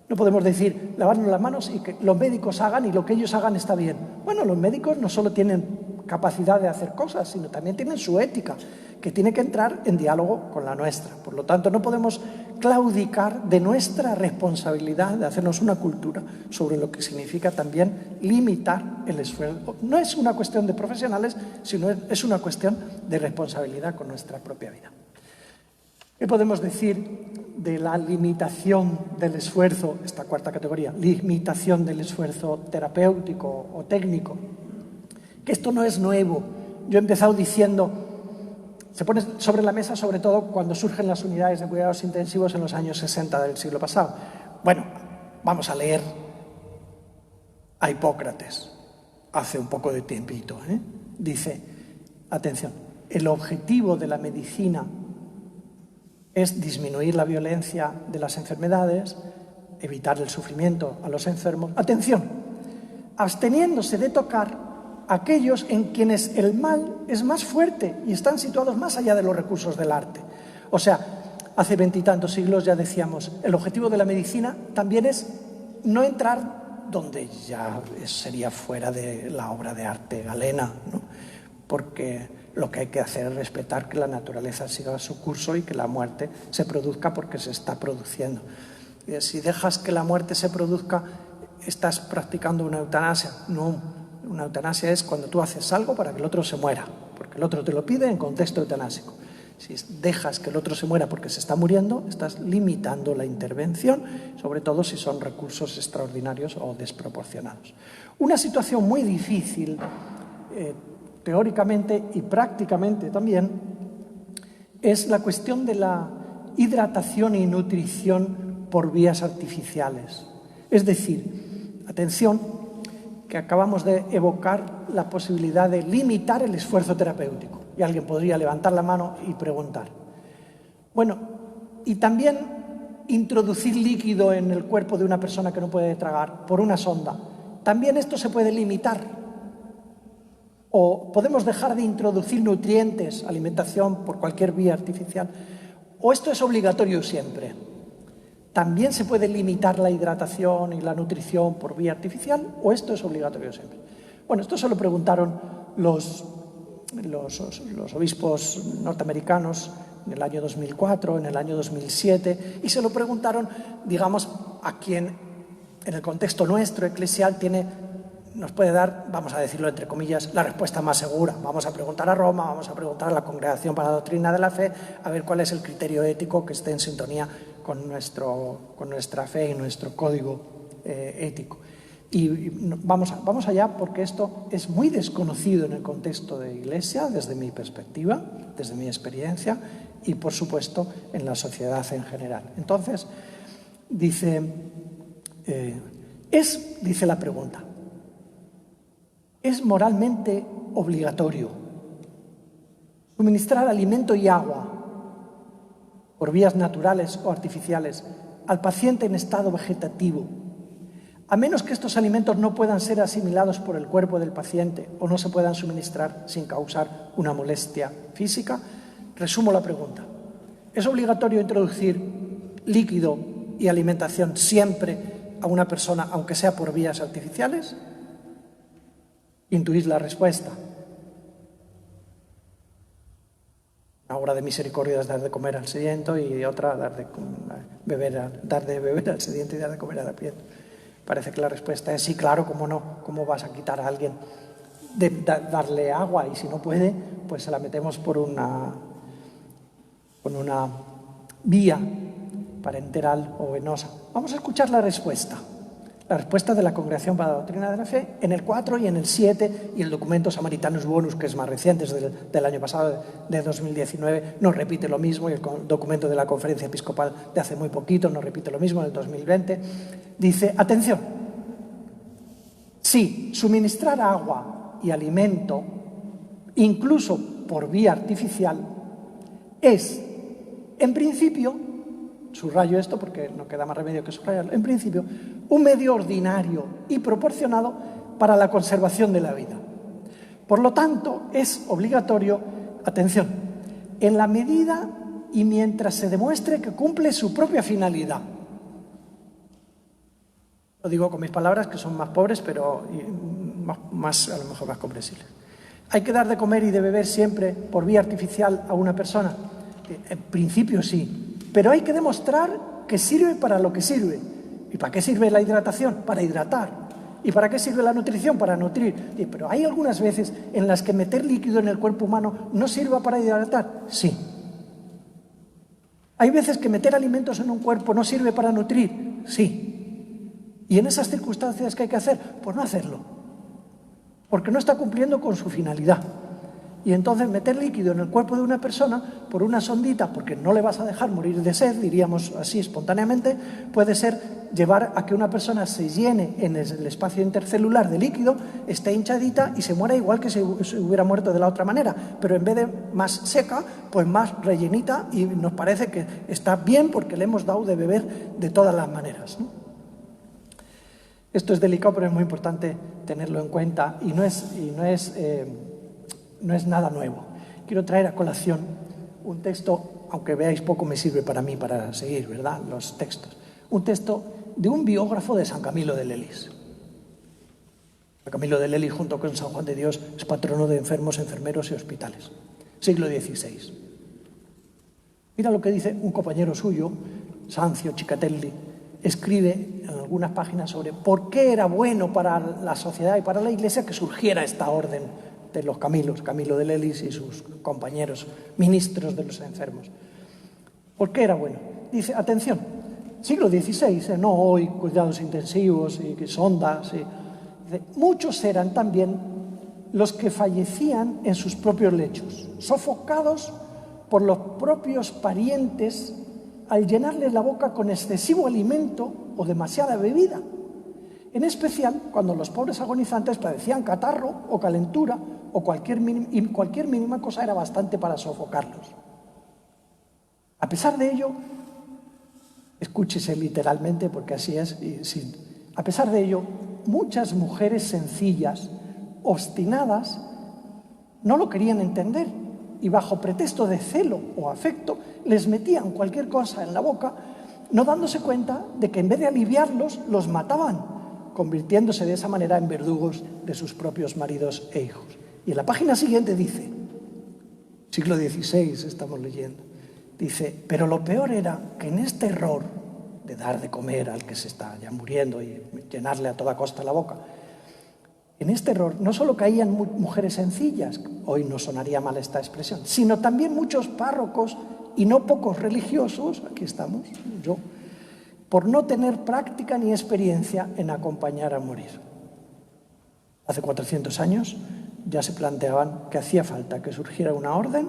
No podemos decir, lavarnos las manos y que los médicos hagan y lo que ellos hagan está bien. Bueno, los médicos no solo tienen capacidad de hacer cosas, sino también tienen su ética, que tiene que entrar en diálogo con la nuestra. Por lo tanto, no podemos claudicar de nuestra responsabilidad de hacernos una cultura sobre lo que significa también limitar el esfuerzo. No es una cuestión de profesionales, sino es una cuestión de responsabilidad con nuestra propia vida. ¿Qué podemos decir de la limitación del esfuerzo, esta cuarta categoría, limitación del esfuerzo terapéutico o técnico? Que esto no es nuevo. Yo he empezado diciendo, se pone sobre la mesa sobre todo cuando surgen las unidades de cuidados intensivos en los años 60 del siglo pasado. Bueno, vamos a leer a Hipócrates, hace un poco de tiempito, Dice, atención, el objetivo de la medicina es disminuir la violencia de las enfermedades, evitar el sufrimiento a los enfermos. Atención, absteniéndose de tocar a aquellos en quienes el mal es más fuerte y están situados más allá de los recursos del arte. O sea, hace 20 y tantos siglos ya decíamos, el objetivo de la medicina también es no entrar donde ya sería fuera de la obra de arte galena, ¿no? Porque lo que hay que hacer es respetar que la naturaleza siga su curso y que la muerte se produzca porque se está produciendo. Y si dejas que la muerte se produzca, estás practicando una eutanasia. No, una eutanasia es cuando tú haces algo para que el otro se muera, porque el otro te lo pide en contexto eutanásico. Si dejas que el otro se muera porque se está muriendo, estás limitando la intervención, sobre todo si son recursos extraordinarios o desproporcionados. Una situación muy difícil, teóricamente y prácticamente también, es la cuestión de la hidratación y nutrición por vías artificiales. Es decir, atención, que acabamos de evocar la posibilidad de limitar el esfuerzo terapéutico. Y alguien podría levantar la mano y preguntar, bueno, y también introducir líquido en el cuerpo de una persona que no puede tragar por una sonda, ¿también esto se puede limitar? ¿O podemos dejar de introducir nutrientes, alimentación por cualquier vía artificial? ¿O esto es obligatorio siempre? ¿también se puede limitar la hidratación y la nutrición por vía artificial o esto es obligatorio siempre? Bueno, esto se lo preguntaron los obispos norteamericanos en el año 2004, en el año 2007, y se lo preguntaron, digamos, a quien en el contexto nuestro eclesial nos puede dar, vamos a decirlo entre comillas, la respuesta más segura. Vamos a preguntar a Roma, vamos a preguntar a la Congregación para la Doctrina de la Fe, a ver cuál es el criterio ético que esté en sintonía con nuestra fe y nuestro código ético. Y vamos allá porque esto es muy desconocido en el contexto de Iglesia, desde mi perspectiva, desde mi experiencia y, por supuesto, en la sociedad en general. Entonces, dice la pregunta, ¿es moralmente obligatorio suministrar alimento y agua por vías naturales o artificiales al paciente en estado vegetativo, a menos que estos alimentos no puedan ser asimilados por el cuerpo del paciente o no se puedan suministrar sin causar una molestia física? Resumo la pregunta. ¿Es obligatorio introducir líquido y alimentación siempre a una persona, aunque sea por vías artificiales? Intuís la respuesta. Una obra de misericordia es dar de comer al sediento y otra dar de beber al sediento y dar de comer al hambriento. Parece que la respuesta es sí, claro, cómo no. ¿Cómo vas a quitar a alguien de darle agua? Y si no puede, pues se la metemos por una vía parenteral o venosa. Vamos a escuchar la respuesta de la Congregación para la Doctrina de la Fe en el 4 y en el 7, y el documento Samaritanus Bonus, que es más reciente, es del año pasado, de 2019, nos repite lo mismo, y el documento de la Conferencia Episcopal de hace muy poquito nos repite lo mismo, en el 2020. Dice, atención, si suministrar agua y alimento, incluso por vía artificial, es, en principio, subrayo esto porque no queda más remedio que subrayarlo, en principio, un medio ordinario y proporcionado para la conservación de la vida. Por lo tanto, es obligatorio, atención, en la medida y mientras se demuestre que cumple su propia finalidad. Lo digo con mis palabras, que son más pobres, pero más, a lo mejor más comprensibles. ¿Hay que dar de comer y de beber siempre por vía artificial a una persona? En principio sí, pero hay que demostrar que sirve para lo que sirve. ¿Y para qué sirve la hidratación? Para hidratar. ¿Y para qué sirve la nutrición? Para nutrir. Pero hay algunas veces en las que meter líquido en el cuerpo humano no sirva para hidratar. Sí. ¿Hay veces que meter alimentos en un cuerpo no sirve para nutrir? Sí. ¿Y en esas circunstancias qué hay que hacer? Pues no hacerlo, porque no está cumpliendo con su finalidad. Y entonces meter líquido en el cuerpo de una persona por una sondita, porque no le vas a dejar morir de sed, diríamos así espontáneamente, puede ser llevar a que una persona se llene en el espacio intercelular de líquido, esté hinchadita y se muera igual que si hubiera muerto de la otra manera, pero en vez de más seca, pues más rellenita, y nos parece que está bien porque le hemos dado de beber de todas las maneras, ¿no? Esto es delicado, pero es muy importante tenerlo en cuenta y no es nada nuevo. Quiero traer a colación un texto, aunque veáis poco me sirve para mí para seguir, ¿verdad?, los textos. Un texto de un biógrafo de San Camilo de Lelis. San Camilo de Lelis, junto con San Juan de Dios, es patrono de enfermos, enfermeros y hospitales. Siglo XVI. Mira lo que dice un compañero suyo, Sancio Cicatelli. Escribe en algunas páginas sobre por qué era bueno para la sociedad y para la Iglesia que surgiera esta orden de los Camilos, Camilo de Lelis y sus compañeros, ministros de los enfermos. ¿Por qué era bueno? Dice, atención, siglo XVI, no hoy, cuidados intensivos y sondas. Dice, muchos eran también los que fallecían en sus propios lechos, sofocados por los propios parientes al llenarles la boca con excesivo alimento o demasiada bebida. En especial cuando los pobres agonizantes padecían catarro o calentura o cualquier mínima cosa era bastante para sofocarlos. A pesar de ello, escúchese literalmente porque así es, a pesar de ello, muchas mujeres sencillas, obstinadas, no lo querían entender y bajo pretexto de celo o afecto les metían cualquier cosa en la boca no dándose cuenta de que en vez de aliviarlos, los mataban, convirtiéndose de esa manera en verdugos de sus propios maridos e hijos. Y en la página siguiente dice, siglo XVI estamos leyendo, dice, pero lo peor era que en este error de dar de comer al que se está ya muriendo y llenarle a toda costa la boca, en este error no solo caían mujeres sencillas, hoy no sonaría mal esta expresión, sino también muchos párrocos y no pocos religiosos, aquí estamos, yo, por no tener práctica ni experiencia en acompañar a morir. Hace 400 años ya se planteaban que hacía falta que surgiera una orden.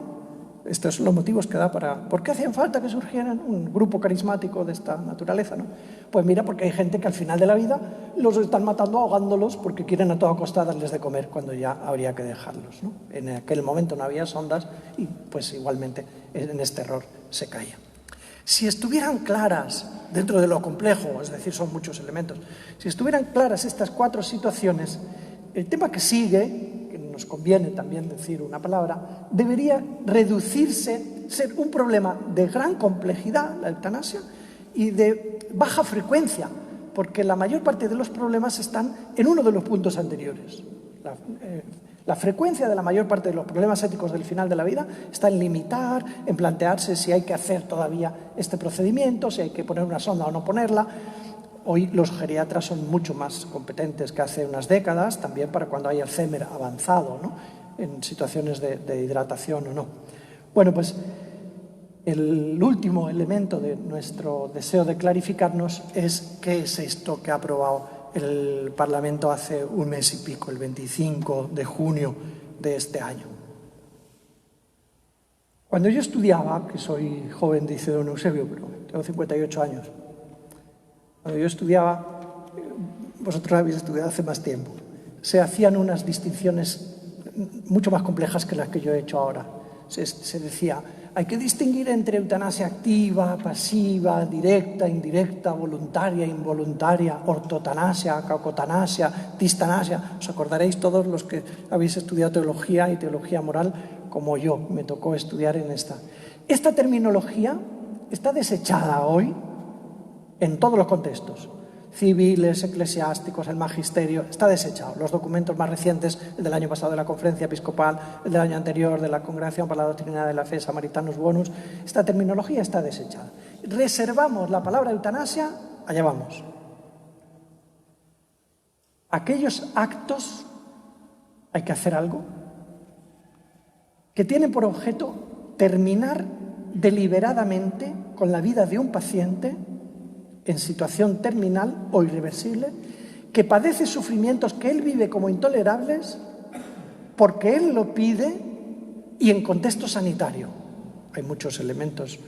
Estos son los motivos que da para... ¿Por qué hacían falta que surgiera un grupo carismático de esta naturaleza, ¿no? Pues mira, porque hay gente que al final de la vida los están matando ahogándolos porque quieren a toda costa darles de comer cuando ya habría que dejarlos, ¿no? En aquel momento no había sondas y pues igualmente en este error se caía. Si estuvieran claras, dentro de lo complejo, es decir, son muchos elementos, si estuvieran claras estas 4 situaciones, el tema que sigue, que nos conviene también decir una palabra, debería reducirse, ser un problema de gran complejidad, la eutanasia, y de baja frecuencia, porque la mayor parte de los problemas están en uno de los puntos anteriores. La frecuencia de la mayor parte de los problemas éticos del final de la vida está en limitar, en plantearse si hay que hacer todavía este procedimiento, si hay que poner una sonda o no ponerla. Hoy los geriatras son mucho más competentes que hace unas décadas, también para cuando hay Alzheimer avanzado, ¿no? En situaciones de hidratación o no. Bueno, pues el último elemento de nuestro deseo de clarificarnos es qué es esto que ha aprobado el Parlamento hace un mes y pico, el 25 de junio de este año. Cuando yo estudiaba, que soy joven, dice don Eusebio, pero tengo 58 años, cuando yo estudiaba, vosotros habéis estudiado hace más tiempo, se hacían unas distinciones mucho más complejas que las que yo he hecho ahora. Se decía, hay que distinguir entre eutanasia activa, pasiva, directa, indirecta, voluntaria, involuntaria, ortotanasia, caucotanasia, distanasia. Os acordaréis todos los que habéis estudiado teología y teología moral, como yo, me tocó estudiar en esta. Esta terminología está desechada hoy en todos los contextos, civiles, eclesiásticos, el magisterio, está desechado. Los documentos más recientes, el del año pasado de la Conferencia Episcopal, el del año anterior de la Congregación para la Doctrina de la Fe, Samaritanus Bonus, esta terminología está desechada. Reservamos la palabra eutanasia, allá vamos. Aquellos actos, hay que hacer algo, que tienen por objeto terminar deliberadamente con la vida de un paciente en situación terminal o irreversible, que padece sufrimientos que él vive como intolerables porque él lo pide y en contexto sanitario. Hay muchos elementos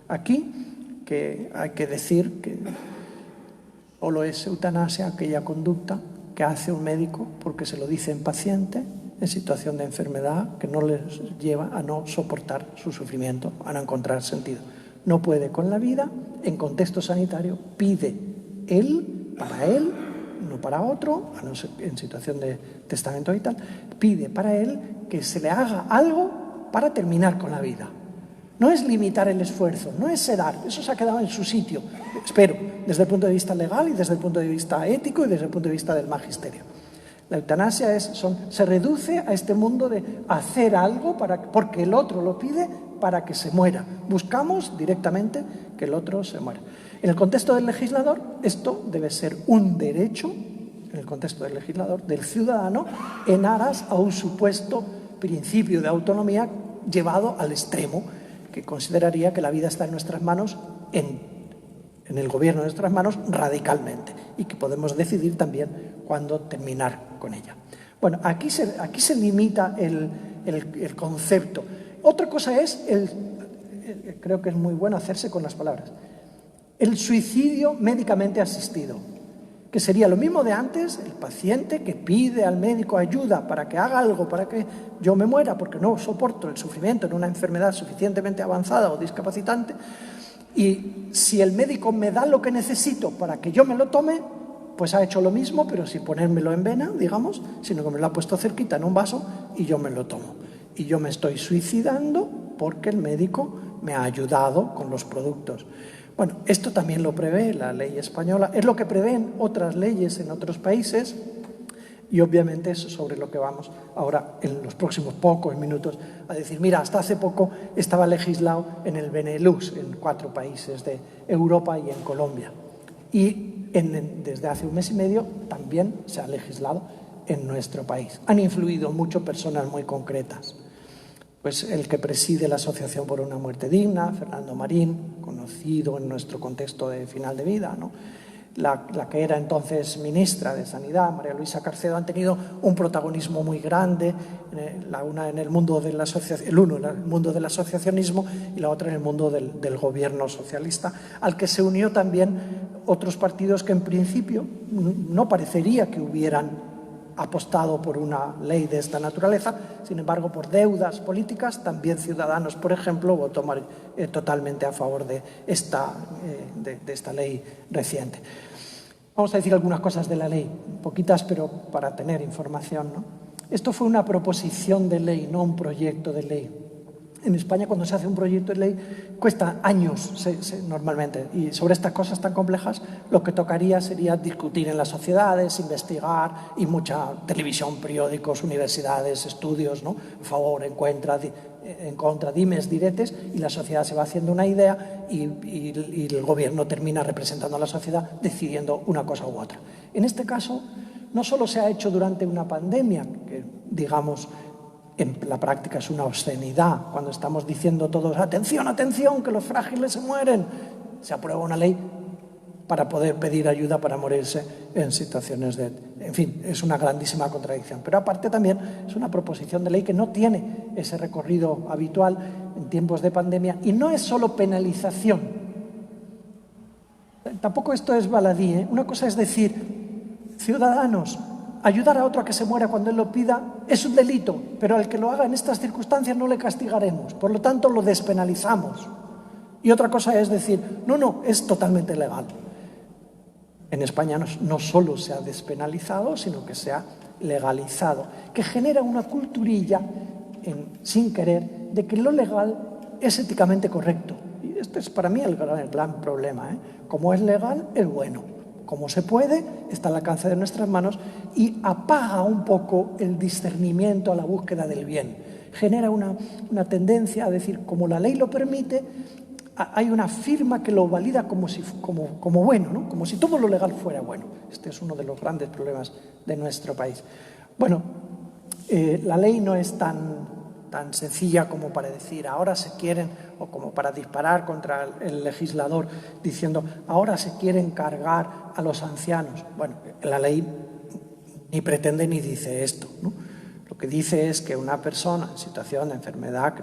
aquí que hay que decir que solo es eutanasia aquella conducta que hace un médico porque se lo dice en paciente en situación de enfermedad que no les lleva a no soportar su sufrimiento, a no encontrar sentido. No puede con la vida, en contexto sanitario, pide él, no para otro, a no ser en situación de testamento y tal, pide para él que se le haga algo para terminar con la vida. No es limitar el esfuerzo, no es sedar, eso se ha quedado en su sitio, espero, desde el punto de vista legal y desde el punto de vista ético y desde el punto de vista del magisterio. La eutanasia se reduce a este mundo de hacer algo porque el otro lo pide para que se muera. Buscamos directamente que el otro se muera. En el contexto del legislador, esto debe ser un derecho, en el contexto del legislador, del ciudadano, en aras a un supuesto principio de autonomía llevado al extremo, que consideraría que la vida está en nuestras manos, en el gobierno de nuestras manos, radicalmente, y que podemos decidir también cuándo terminar con ella. Bueno, aquí se limita el concepto. Otra cosa es, creo que es muy bueno hacerse con las palabras, el suicidio médicamente asistido, que sería lo mismo de antes, el paciente que pide al médico ayuda para que haga algo, para que yo me muera, porque no soporto el sufrimiento en una enfermedad suficientemente avanzada o discapacitante, y si el médico me da lo que necesito para que yo me lo tome, pues ha hecho lo mismo, pero sin ponérmelo en vena, digamos, sino que me lo ha puesto cerquita en un vaso y yo me lo tomo. Y yo me estoy suicidando porque el médico me ha ayudado con los productos. Bueno, esto también lo prevé la ley española, es lo que prevén otras leyes en otros países y obviamente es sobre lo que vamos ahora en los próximos pocos minutos a decir. Mira, hasta hace poco estaba legislado en el Benelux, en 4 países de Europa y en Colombia. Y desde hace un mes y medio también se ha legislado en nuestro país. Han influido mucho personas muy concretas. Pues el que preside la Asociación por una Muerte Digna, Fernando Marín, conocido en nuestro contexto de final de vida, ¿no? La que era entonces ministra de Sanidad, María Luisa Carcedo, han tenido un protagonismo muy grande, una en el mundo del mundo del asociacionismo y la otra en el mundo del gobierno socialista, al que se unió también otros partidos que en principio no parecería que hubieran apostado por una ley de esta naturaleza. Sin embargo, por deudas políticas, también Ciudadanos, por ejemplo, votó totalmente a favor de esta ley reciente. Vamos a decir algunas cosas de la ley, poquitas, pero para tener información, ¿no? Esto fue una proposición de ley, no un proyecto de ley. En España, cuando se hace un proyecto de ley, cuesta años normalmente, y sobre estas cosas tan complejas lo que tocaría sería discutir en las sociedades, investigar, y mucha televisión, periódicos, universidades, estudios, ¿no? A favor, en contra, dimes, diretes, y la sociedad se va haciendo una idea y el gobierno termina representando a la sociedad decidiendo una cosa u otra. En este caso, no solo se ha hecho durante una pandemia, que digamos en la práctica es una obscenidad, cuando estamos diciendo todos atención, atención, que los frágiles se mueren, se aprueba una ley para poder pedir ayuda para morirse en situaciones de... En fin, es una grandísima contradicción. Pero aparte también es una proposición de ley que no tiene ese recorrido habitual en tiempos de pandemia y no es solo penalización. Tampoco esto es baladí, ¿eh? Una cosa es decir, ciudadanos, ayudar a otro a que se muera cuando él lo pida es un delito, pero al que lo haga en estas circunstancias no le castigaremos, por lo tanto lo despenalizamos. Y otra cosa es decir, no, es totalmente legal. En España no solo se ha despenalizado, sino que se ha legalizado, que genera una culturilla, sin querer, de que lo legal es éticamente correcto. Y este es para mí el gran problema, ¿eh? Como es legal, es bueno. Como se puede, está al alcance de nuestras manos y apaga un poco el discernimiento a la búsqueda del bien. Genera una tendencia a decir, como la ley lo permite, hay una firma que lo valida como bueno, ¿no? Como si todo lo legal fuera bueno. Este es uno de los grandes problemas de nuestro país. Bueno, la ley no es tan sencilla como para decir ahora se quieren, o como para disparar contra el legislador diciendo ahora se quieren cargar a los ancianos. Bueno, la ley ni pretende ni dice esto, ¿no? Lo que dice es que una persona en situación de enfermedad,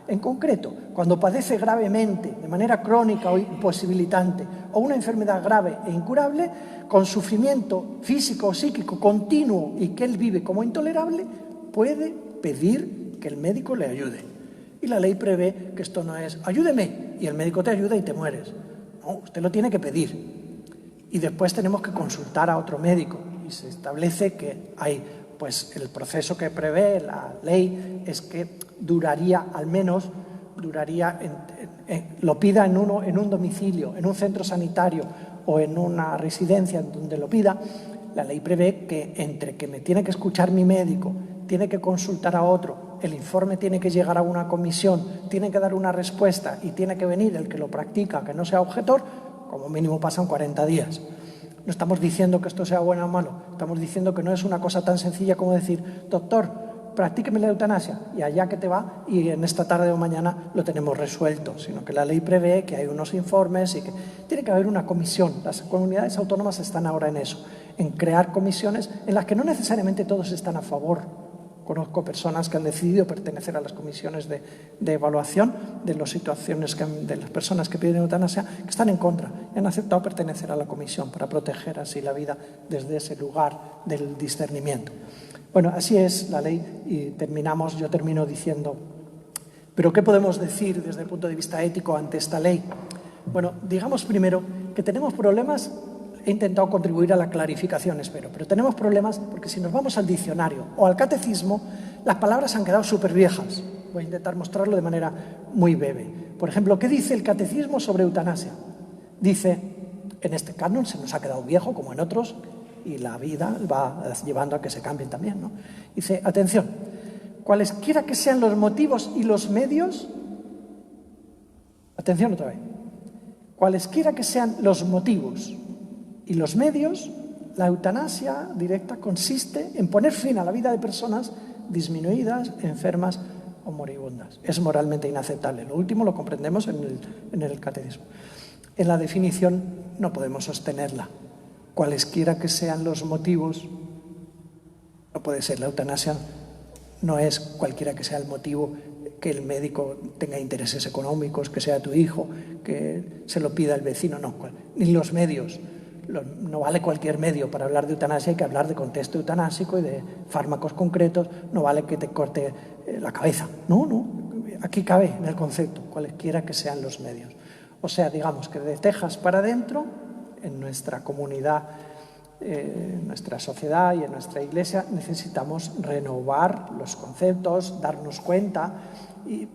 en concreto, cuando padece gravemente, de manera crónica o imposibilitante, o una enfermedad grave e incurable, con sufrimiento físico o psíquico continuo y que él vive como intolerable, puede pedir que el médico le ayude. Y la ley prevé que esto no es ayúdeme y el médico te ayuda y te mueres. No, usted lo tiene que pedir. Y después tenemos que consultar a otro médico y se establece que hay, pues el proceso que prevé la ley es que lo pida en un domicilio, en un centro sanitario o en una residencia en donde lo pida. La ley prevé que entre que me tiene que escuchar mi médico, tiene que consultar a otro, el informe tiene que llegar a una comisión, tiene que dar una respuesta y tiene que venir el que lo practica, que no sea objetor, como mínimo pasan 40 días. No estamos diciendo que esto sea bueno o malo, estamos diciendo que no es una cosa tan sencilla como decir, doctor, practíqueme la eutanasia y allá que te va y en esta tarde o mañana lo tenemos resuelto, sino que la ley prevé que hay unos informes y que tiene que haber una comisión. Las comunidades autónomas están ahora en eso, en crear comisiones en las que no necesariamente todos están a favor. Conozco personas que han decidido pertenecer a las comisiones de evaluación de las situaciones de las personas que piden eutanasia, que están en contra y han aceptado pertenecer a la comisión para proteger así la vida desde ese lugar del discernimiento. Bueno, así es la ley y yo termino diciendo, ¿pero qué podemos decir desde el punto de vista ético ante esta ley? Bueno, digamos primero que tenemos problemas. He intentado contribuir a la clarificación, espero, pero tenemos problemas porque si nos vamos al diccionario o al catecismo, las palabras han quedado súper viejas. Voy a intentar mostrarlo de manera muy breve. Por ejemplo, ¿qué dice el catecismo sobre eutanasia? Dice, en este canon se nos ha quedado viejo como en otros y la vida va llevando a que se cambien también, ¿no? Dice, atención, cualesquiera que sean los motivos y los medios, atención otra vez, cualesquiera que sean los motivos y los medios, la eutanasia directa consiste en poner fin a la vida de personas disminuidas, enfermas o moribundas. Es moralmente inaceptable. Lo último lo comprendemos en el catecismo. En la definición no podemos sostenerla. Cualesquiera que sean los motivos, no puede ser. La eutanasia no es cualquiera que sea el motivo, que el médico tenga intereses económicos, que sea tu hijo, que se lo pida el vecino, no. Ni los medios. No vale cualquier medio para hablar de eutanasia, hay que hablar de contexto eutanásico y de fármacos concretos, no vale que te corte la cabeza. No, aquí cabe en el concepto, cualesquiera que sean los medios. O sea, digamos que de Texas para adentro, en nuestra comunidad, en nuestra sociedad y en nuestra iglesia, necesitamos renovar los conceptos, darnos cuenta y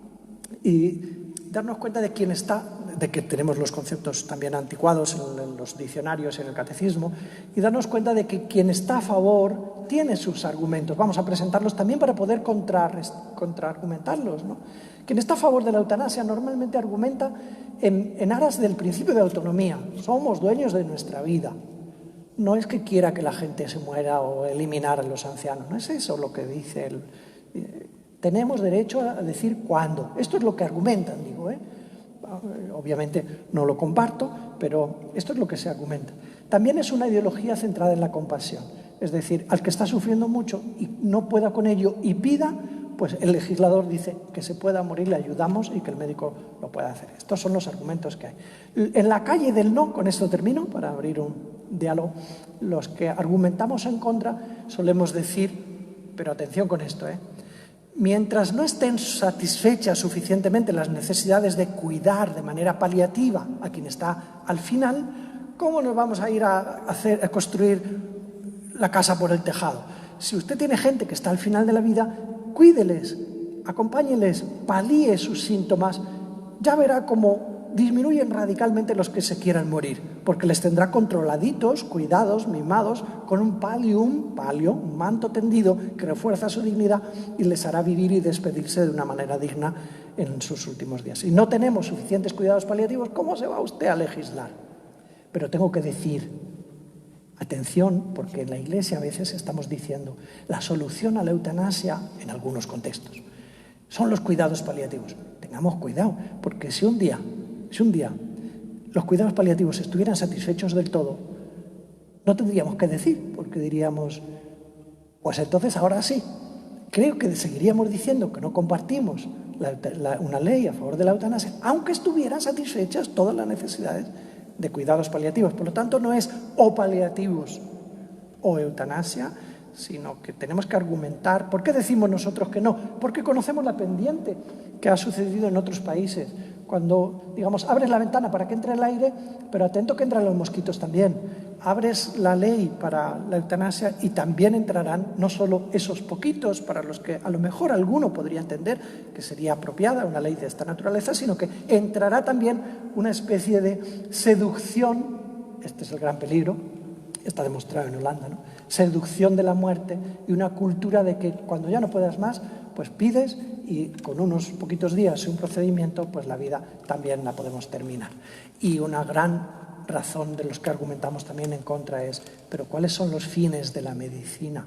darnos cuenta de quién está, de que tenemos los conceptos también anticuados en los diccionarios y en el catecismo, y darnos cuenta de que quien está a favor tiene sus argumentos. Vamos a presentarlos también para poder contraargumentarlos, ¿no? Quien está a favor de la eutanasia normalmente argumenta en aras del principio de autonomía. Somos dueños de nuestra vida. No es que quiera que la gente se muera o eliminar a los ancianos. No es eso lo que dice él. Tenemos derecho a decir cuándo. Esto es lo que argumentan, digo, ¿eh? Obviamente no lo comparto, pero esto es lo que se argumenta. También es una ideología centrada en la compasión. Es decir, al que está sufriendo mucho y no pueda con ello y pida, pues el legislador dice que se pueda morir, le ayudamos y que el médico lo pueda hacer. Estos son los argumentos que hay. En la calle del no, con esto termino, para abrir un diálogo, los que argumentamos en contra solemos decir, pero atención con esto, mientras no estén satisfechas suficientemente las necesidades de cuidar de manera paliativa a quien está al final, ¿cómo nos vamos a ir a construir la casa por el tejado? Si usted tiene gente que está al final de la vida, cuídeles, acompáñeles, palíe sus síntomas, ya verá cómo disminuyen radicalmente los que se quieran morir, porque les tendrá controladitos, cuidados, mimados, con un palio, un manto tendido que refuerza su dignidad y les hará vivir y despedirse de una manera digna en sus últimos días. Si no tenemos suficientes cuidados paliativos, ¿cómo se va usted a legislar? Pero tengo que decir, atención, porque en la Iglesia a veces estamos diciendo la solución a la eutanasia, en algunos contextos, son los cuidados paliativos. Tengamos cuidado, porque si un día los cuidados paliativos estuvieran satisfechos del todo, no tendríamos que decir, porque diríamos, pues entonces ahora sí. Creo que seguiríamos diciendo que no compartimos una ley a favor de la eutanasia, aunque estuvieran satisfechas todas las necesidades de cuidados paliativos. Por lo tanto, no es o paliativos o eutanasia, sino que tenemos que argumentar. ¿Por qué decimos nosotros que no? Porque conocemos la pendiente que ha sucedido en otros países. Cuando, digamos, abres la ventana para que entre el aire, pero atento que entran los mosquitos también. Abres la ley para la eutanasia y también entrarán no solo esos poquitos para los que a lo mejor alguno podría entender que sería apropiada una ley de esta naturaleza, sino que entrará también una especie de seducción, este es el gran peligro, está demostrado en Holanda, ¿no? Seducción de la muerte y una cultura de que cuando ya no puedas más, pues pides y con unos poquitos días y un procedimiento, pues la vida también la podemos terminar. Y una gran razón de los que argumentamos también en contra es, pero ¿cuáles son los fines de la medicina?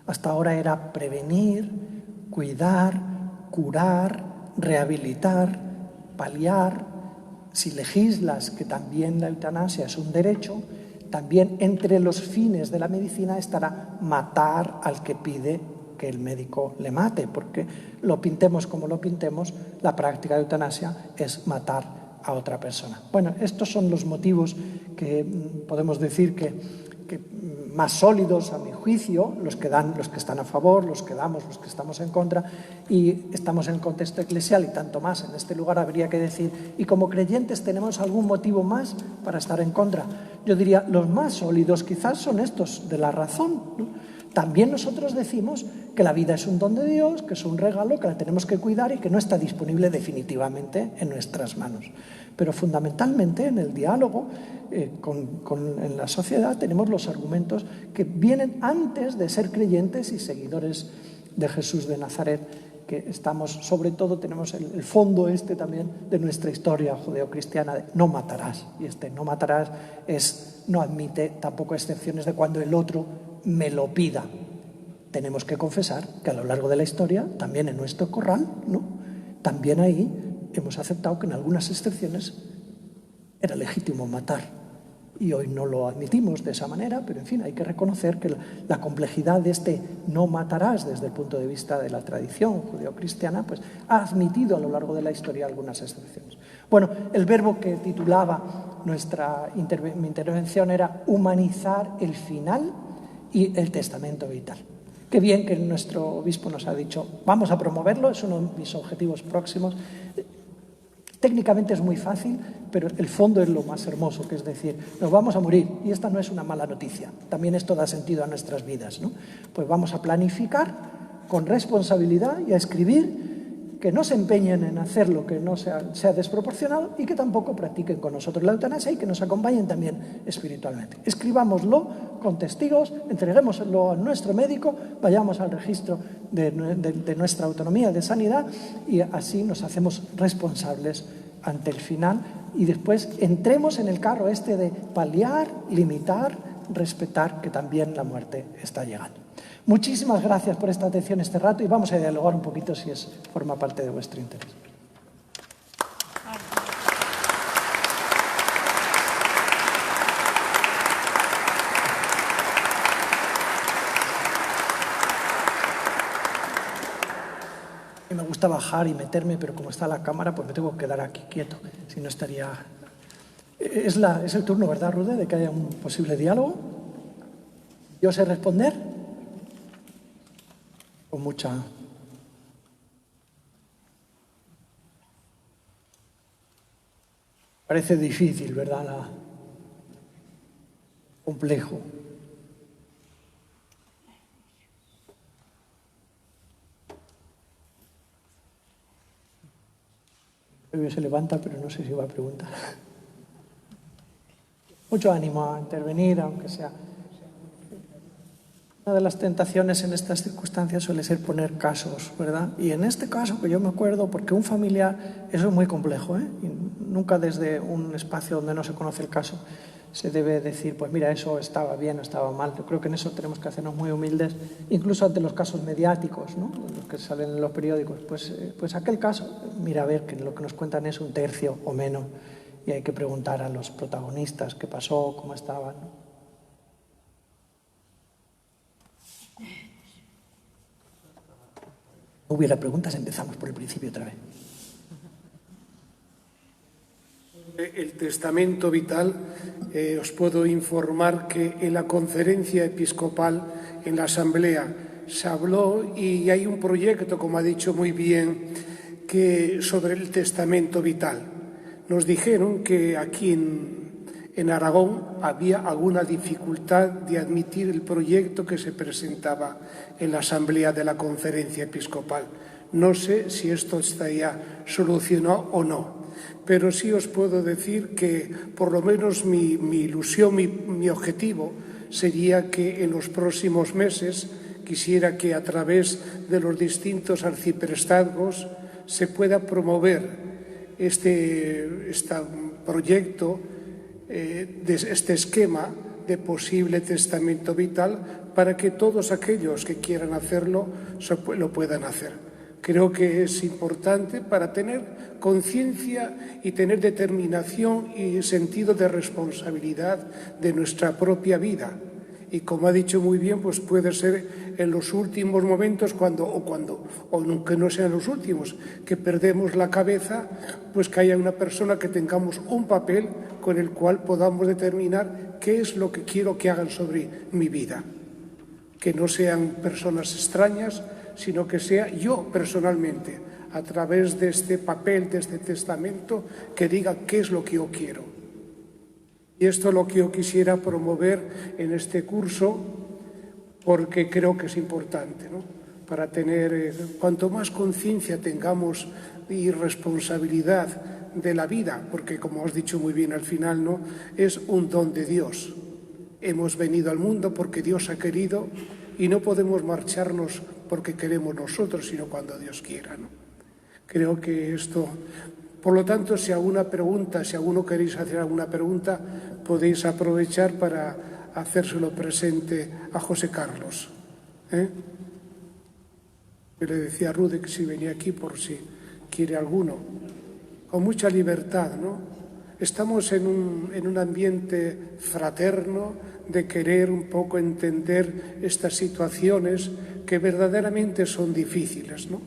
Hasta ahora era prevenir, cuidar, curar, rehabilitar, paliar. Si legislas que también la eutanasia es un derecho, también entre los fines de la medicina estará matar al que pide que el médico le mate, porque lo pintemos como lo pintemos, la práctica de eutanasia es matar a otra persona. Bueno, estos son los motivos que podemos decir que más sólidos a mi juicio, los que están a favor, los que damos, los que estamos en contra, y estamos en el contexto eclesial y tanto más en este lugar habría que decir, y como creyentes tenemos algún motivo más para estar en contra. Yo diría, los más sólidos quizás son estos de la razón, ¿no? también nosotros decimos que la vida es un don de Dios, que es un regalo, que la tenemos que cuidar y que no está disponible definitivamente en nuestras manos. Pero fundamentalmente en el diálogo en la sociedad tenemos los argumentos que vienen antes de ser creyentes y seguidores de Jesús de Nazaret, que estamos, sobre todo tenemos el fondo también de nuestra historia judeocristiana de no matarás. Y no matarás no admite tampoco excepciones de cuando el otro me lo pida. Tenemos que confesar que a lo largo de la historia, también en nuestro corral, ¿no?, también ahí hemos aceptado que en algunas excepciones era legítimo matar. Y hoy no lo admitimos de esa manera, pero en fin, hay que reconocer que la complejidad de no matarás desde el punto de vista de la tradición judeocristiana, pues ha admitido a lo largo de la historia algunas excepciones. Bueno, el verbo que titulaba mi intervención era humanizar el final y el testamento vital. Qué bien que nuestro obispo nos ha dicho, vamos a promoverlo, es uno de mis objetivos próximos. Técnicamente es muy fácil, pero el fondo es lo más hermoso, que es decir, nos vamos a morir, y esta no es una mala noticia, también esto da sentido a nuestras vidas, ¿no? Pues vamos a planificar con responsabilidad y a escribir que no se empeñen en hacer lo que no sea desproporcionado y que tampoco practiquen con nosotros la eutanasia y que nos acompañen también espiritualmente. Escribámoslo con testigos, entreguémoslo a nuestro médico, vayamos al registro de nuestra autonomía de sanidad y así nos hacemos responsables ante el final y después entremos en el carro de paliar, limitar, respetar, que también la muerte está llegando. Muchísimas gracias por esta atención este rato y vamos a dialogar un poquito si forma parte de vuestro interés. Me gusta bajar y meterme, pero como está la cámara, pues me tengo que quedar aquí quieto, si no estaría... Es el turno, ¿verdad, Rude?, de que haya un posible diálogo. ¿Yo sé responder? Con mucha... Parece difícil, ¿verdad? Complejo. Se levanta, pero no sé si va a preguntar. Mucho ánimo a intervenir, aunque sea... Una de las tentaciones en estas circunstancias suele ser poner casos, ¿verdad? Y en este caso, que yo me acuerdo, porque un familiar, eso es muy complejo, ¿eh? Y nunca desde un espacio donde no se conoce el caso se debe decir, pues mira, eso estaba bien o estaba mal. Yo creo que en eso tenemos que hacernos muy humildes, incluso ante los casos mediáticos, ¿no?, los que salen en los periódicos. Pues aquel caso, mira, a ver, que lo que nos cuentan es un tercio o menos, y hay que preguntar a los protagonistas qué pasó, cómo estaban, ¿no? No hubiera preguntas, empezamos por el principio otra vez. El testamento vital, os puedo informar que en la conferencia episcopal, en la asamblea, se habló y hay un proyecto, como ha dicho muy bien, sobre el testamento vital. Nos dijeron que aquí en Aragón había alguna dificultad de admitir el proyecto que se presentaba en la asamblea de la conferencia episcopal. No sé si esto está ya solucionado o no, pero sí os puedo decir que por lo menos mi ilusión, mi objetivo sería que en los próximos meses quisiera que a través de los distintos arciprestazgos se pueda promover este proyecto, este esquema de posible testamento vital para que todos aquellos que quieran hacerlo lo puedan hacer. Creo que es importante para tener conciencia y tener determinación y sentido de responsabilidad de nuestra propia vida. Y como ha dicho muy bien, pues puede ser en los últimos momentos o nunca no sean los últimos, que perdemos la cabeza, pues que haya una persona que tengamos un papel con el cual podamos determinar qué es lo que quiero que hagan sobre mi vida. Que no sean personas extrañas, sino que sea yo personalmente, a través de este papel, de este testamento, que diga qué es lo que yo quiero. Y esto es lo que yo quisiera promover en este curso, porque creo que es importante, ¿no? Para tener, cuanto más conciencia tengamos y responsabilidad de la vida, porque como has dicho muy bien al final, ¿no? Es un don de Dios. Hemos venido al mundo porque Dios ha querido y no podemos marcharnos porque queremos nosotros, sino cuando Dios quiera, ¿no? Creo que esto... Por lo tanto, si alguno queréis hacer alguna pregunta, podéis aprovechar para hacérselo presente a José Carlos. Yo le decía a Rude que si venía aquí por si quiere alguno. Con mucha libertad, ¿no? Estamos en un ambiente fraterno de querer un poco entender estas situaciones que verdaderamente son difíciles, ¿no?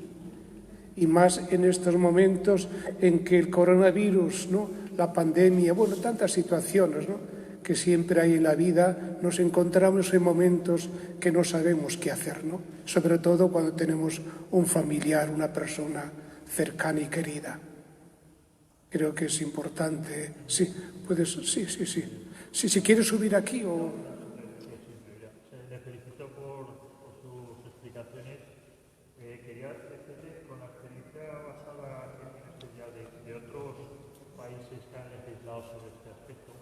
Y más en estos momentos en que el coronavirus, ¿no? La pandemia, bueno, tantas situaciones, ¿no? Que siempre hay en la vida, nos encontramos en momentos que no sabemos qué hacer, ¿no? Sobre todo cuando tenemos un familiar, una persona cercana y querida. Creo que es importante. Sí, puedes, sí. Sí, si quieres subir aquí o... Le felicito por sus explicaciones. Quería decirle, con la experiencia basada en especial de otros países que han legislado sobre este aspecto,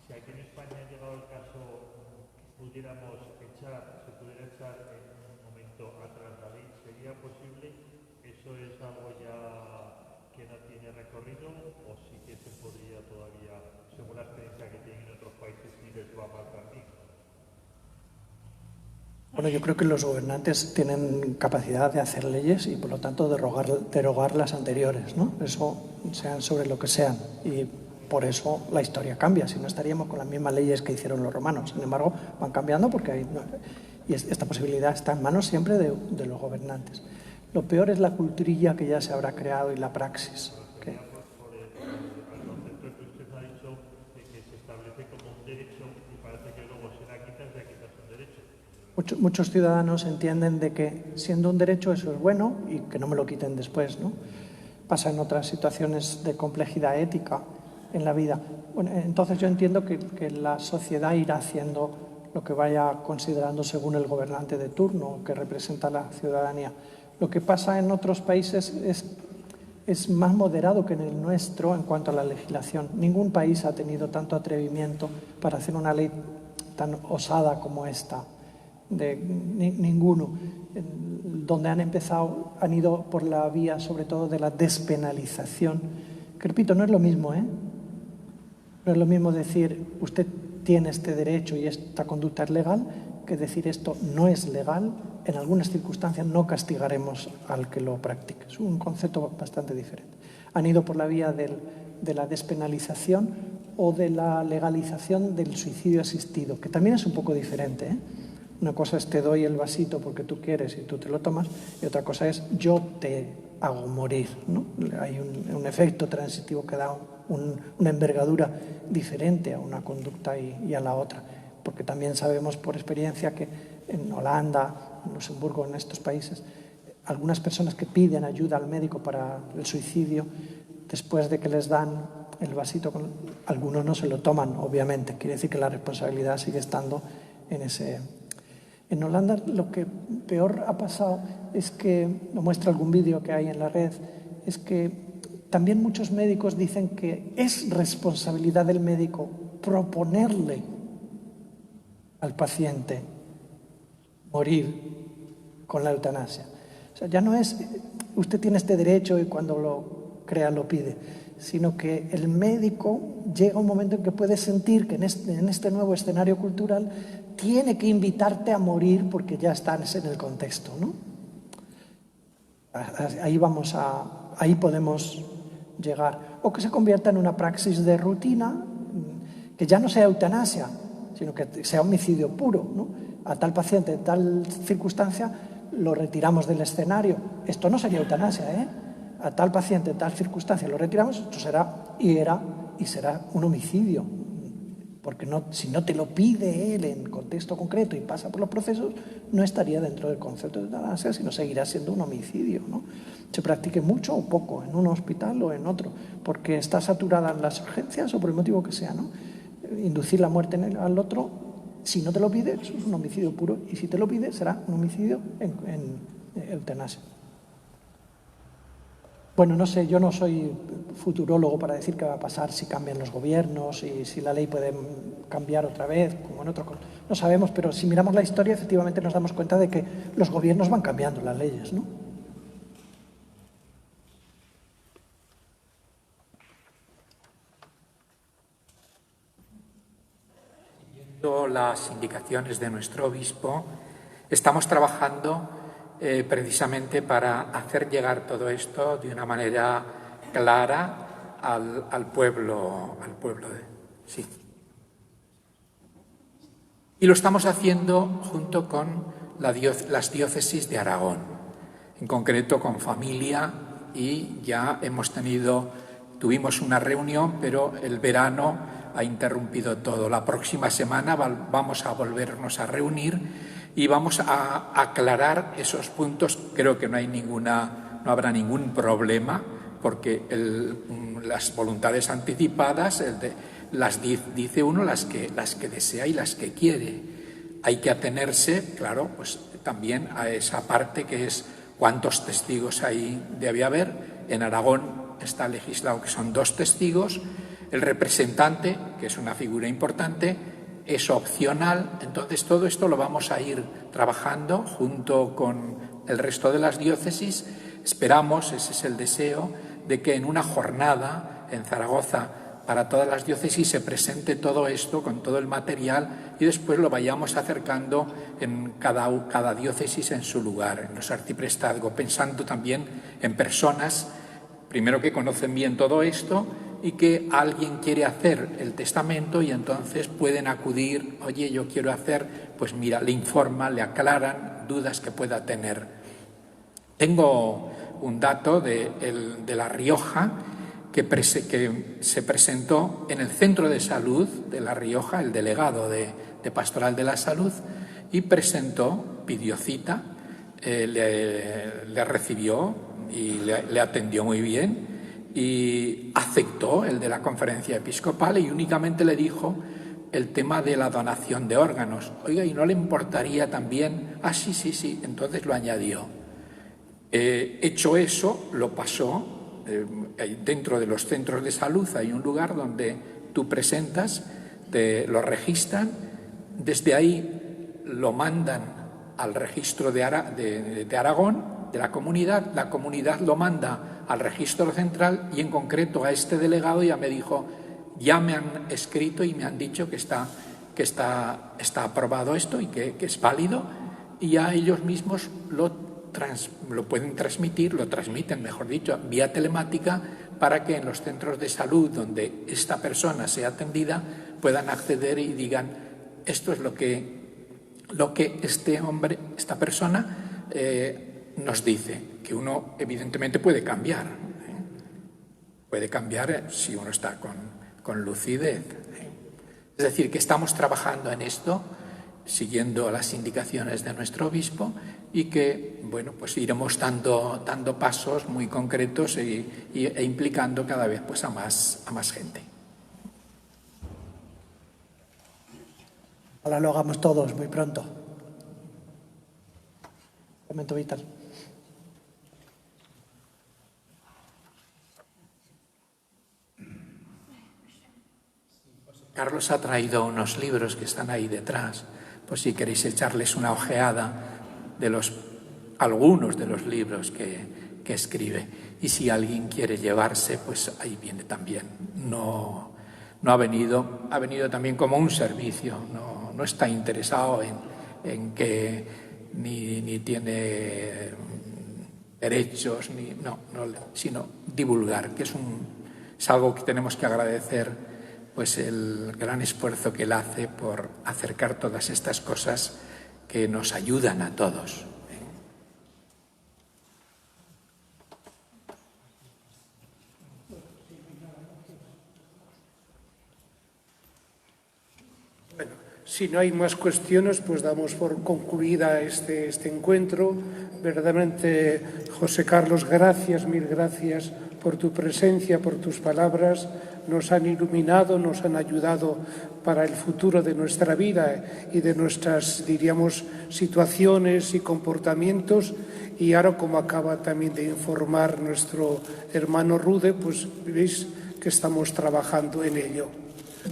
si aquí en España ha llegado el caso, se pudiera echar en un momento atrás la ley, ¿sería posible? ¿Eso es algo ya que no tiene recorrido o sí que se podría todavía, según la experiencia que tienen en otros países, sí les va a pasar bien? Bueno, yo creo que los gobernantes tienen capacidad de hacer leyes y, por lo tanto, derogar las anteriores, ¿no? Eso, sean sobre lo que sean. Y por eso la historia cambia. Si no, estaríamos con las mismas leyes que hicieron los romanos. Sin embargo, van cambiando porque esta posibilidad está en manos siempre de los gobernantes. Lo peor es la culturilla que ya se habrá creado y la praxis. Por el concepto que usted ha dicho de que se establece como un derecho y parece que luego se la quitas un derecho. Muchos ciudadanos entienden de que siendo un derecho eso es bueno y que no me lo quiten después, ¿no? Pasa en otras situaciones de complejidad ética en la vida. Bueno, entonces yo entiendo que la sociedad irá haciendo lo que vaya considerando según el gobernante de turno que representa a la ciudadanía. Lo que pasa en otros países es más moderado que en el nuestro en cuanto a la legislación. Ningún país ha tenido tanto atrevimiento para hacer una ley tan osada como esta. Ninguno. Donde han ido por la vía sobre todo de la despenalización. Que repito, no es lo mismo, ¿eh? No es lo mismo decir usted tiene este derecho y esta conducta es legal que decir esto no es legal. En algunas circunstancias no castigaremos al que lo practique. Es un concepto bastante diferente. Han ido por la vía de la despenalización o de la legalización del suicidio asistido, que también es un poco diferente, ¿eh? Una cosa es te doy el vasito porque tú quieres y tú te lo tomas, y otra cosa es yo te hago morir, ¿no? Hay un efecto transitivo que da una envergadura diferente a una conducta y a la otra, porque también sabemos por experiencia que en Holanda, en Luxemburgo, en estos países, algunas personas que piden ayuda al médico para el suicidio, después de que les dan el vasito, algunos no se lo toman, obviamente. Quiere decir que la responsabilidad sigue estando en ese... En Holanda lo que peor ha pasado es que, lo muestra algún vídeo que hay en la red, es que también muchos médicos dicen que es responsabilidad del médico proponerle al paciente morir con la eutanasia. O sea, ya no es usted tiene este derecho y cuando lo crea lo pide, sino que el médico llega un momento en que puede sentir que en este nuevo escenario cultural tiene que invitarte a morir porque ya estás en el contexto, ¿no? Ahí podemos llegar. O que se convierta en una praxis de rutina, que ya no sea eutanasia, sino que sea homicidio puro, ¿no? A tal paciente, en tal circunstancia, lo retiramos del escenario. Esto no sería eutanasia, ¿eh? A tal paciente, en tal circunstancia, lo retiramos, esto será y será un homicidio. Porque si no te lo pide él en contexto concreto y pasa por los procesos, no estaría dentro del concepto de eutanasia, sino seguirá siendo un homicidio, ¿no? Se practique mucho o poco, en un hospital o en otro, porque está saturada en las urgencias o por el motivo que sea, ¿no? Inducir la muerte al otro Si no te lo pide, eso es un homicidio puro, y si te lo pide, será un homicidio en eutanasia. Bueno, no sé, yo no soy futurólogo para decir qué va a pasar si cambian los gobiernos y si la ley puede cambiar otra vez, como en otro. No sabemos, pero si miramos la historia, efectivamente nos damos cuenta de que los gobiernos van cambiando las leyes, ¿no? Siguiendo las indicaciones de nuestro obispo, estamos trabajando precisamente para hacer llegar todo esto de una manera clara al pueblo sí. Y lo estamos haciendo junto con las diócesis de Aragón, en concreto con familia, y ya tuvimos una reunión, pero el verano ha interrumpido todo. La próxima semana vamos a volvernos a reunir y vamos a aclarar esos puntos. Creo que no habrá ningún problema, porque las voluntades anticipadas las dice uno las que desea y las que quiere. Hay que atenerse, claro, pues también a esa parte que es cuántos testigos debe haber. En Aragón está legislado que son 2 testigos. El representante, que es una figura importante, es opcional. Entonces todo esto lo vamos a ir trabajando junto con el resto de las diócesis. Esperamos, ese es el deseo, de que en una jornada en Zaragoza para todas las diócesis se presente todo esto con todo el material y después lo vayamos acercando en cada diócesis en su lugar, en los arciprestazgos, pensando también en personas, primero que conocen bien todo esto y que alguien quiere hacer el testamento y entonces pueden acudir, oye, yo quiero hacer, pues mira, le informan, le aclaran dudas que pueda tener. Tengo un dato de La Rioja que se presentó en el centro de salud de La Rioja, el delegado de Pastoral de la Salud, y pidió cita, le recibió y le atendió muy bien y aceptó el de la conferencia episcopal y únicamente le dijo el tema de la donación de órganos. Oiga, ¿y no le importaría también? Ah, sí, entonces lo añadió. Hecho eso, lo pasó. Dentro de los centros de salud hay un lugar donde tú presentas, lo registran, desde ahí lo mandan al registro de Aragón, de la comunidad lo manda al registro central y en concreto a este delegado ya me dijo, ya me han escrito y me han dicho que está aprobado esto y que es válido, y ya ellos mismos lo pueden transmitir, lo transmiten, mejor dicho, vía telemática, para que en los centros de salud donde esta persona sea atendida puedan acceder y digan, esto es lo que este hombre, esta persona nos dice, que uno evidentemente puede cambiar. Puede cambiar si uno está con lucidez. Es decir, que estamos trabajando en esto, siguiendo las indicaciones de nuestro obispo, y que, bueno, pues iremos dando pasos muy concretos e implicando cada vez pues a más gente. Ojalá lo hagamos todos muy pronto. Momento vital. Carlos ha traído unos libros que están ahí detrás, pues si queréis echarles una ojeada de algunos de los libros que escribe. Y si alguien quiere llevarse, pues ahí viene también. No ha venido también como un servicio, no está interesado en que ni tiene derechos, sino divulgar, que es algo que tenemos que agradecer, pues el gran esfuerzo que él hace por acercar todas estas cosas que nos ayudan a todos. Bueno, si no hay más cuestiones, pues damos por concluida este encuentro. verdaderamente, José Carlos, gracias, mil gracias por tu presencia, por tus palabras. Nos han iluminado, nos han ayudado para el futuro de nuestra vida y de nuestras, diríamos, situaciones y comportamientos. Y ahora, como acaba también de informar nuestro hermano Rude, pues veis que estamos trabajando en ello.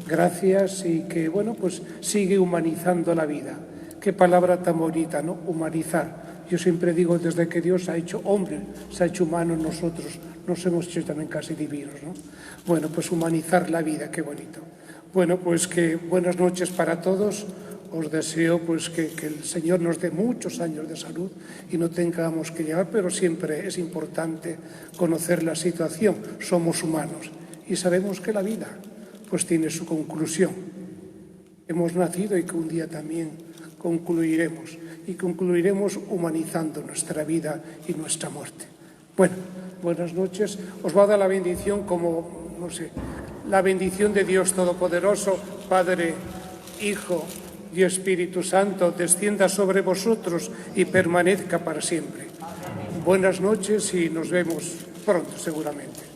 Gracias y que, bueno, pues sigue humanizando la vida. Qué palabra tan bonita, ¿no? Humanizar. Yo siempre digo, desde que Dios ha hecho hombre, se ha hecho humano, nosotros nos hemos hecho también casi divinos, ¿no? Bueno, pues humanizar la vida, qué bonito. Bueno, pues que buenas noches para todos. Os deseo pues que el Señor nos dé muchos años de salud y no tengamos que llegar, pero siempre es importante conocer la situación. Somos humanos y sabemos que la vida pues tiene su conclusión. Hemos nacido y que un día también concluiremos, y concluiremos humanizando nuestra vida y nuestra muerte. Bueno, buenas noches. Os va a dar la bendición como, no sé, la bendición de Dios Todopoderoso, Padre, Hijo y Espíritu Santo, descienda sobre vosotros y permanezca para siempre. Buenas noches y nos vemos pronto seguramente.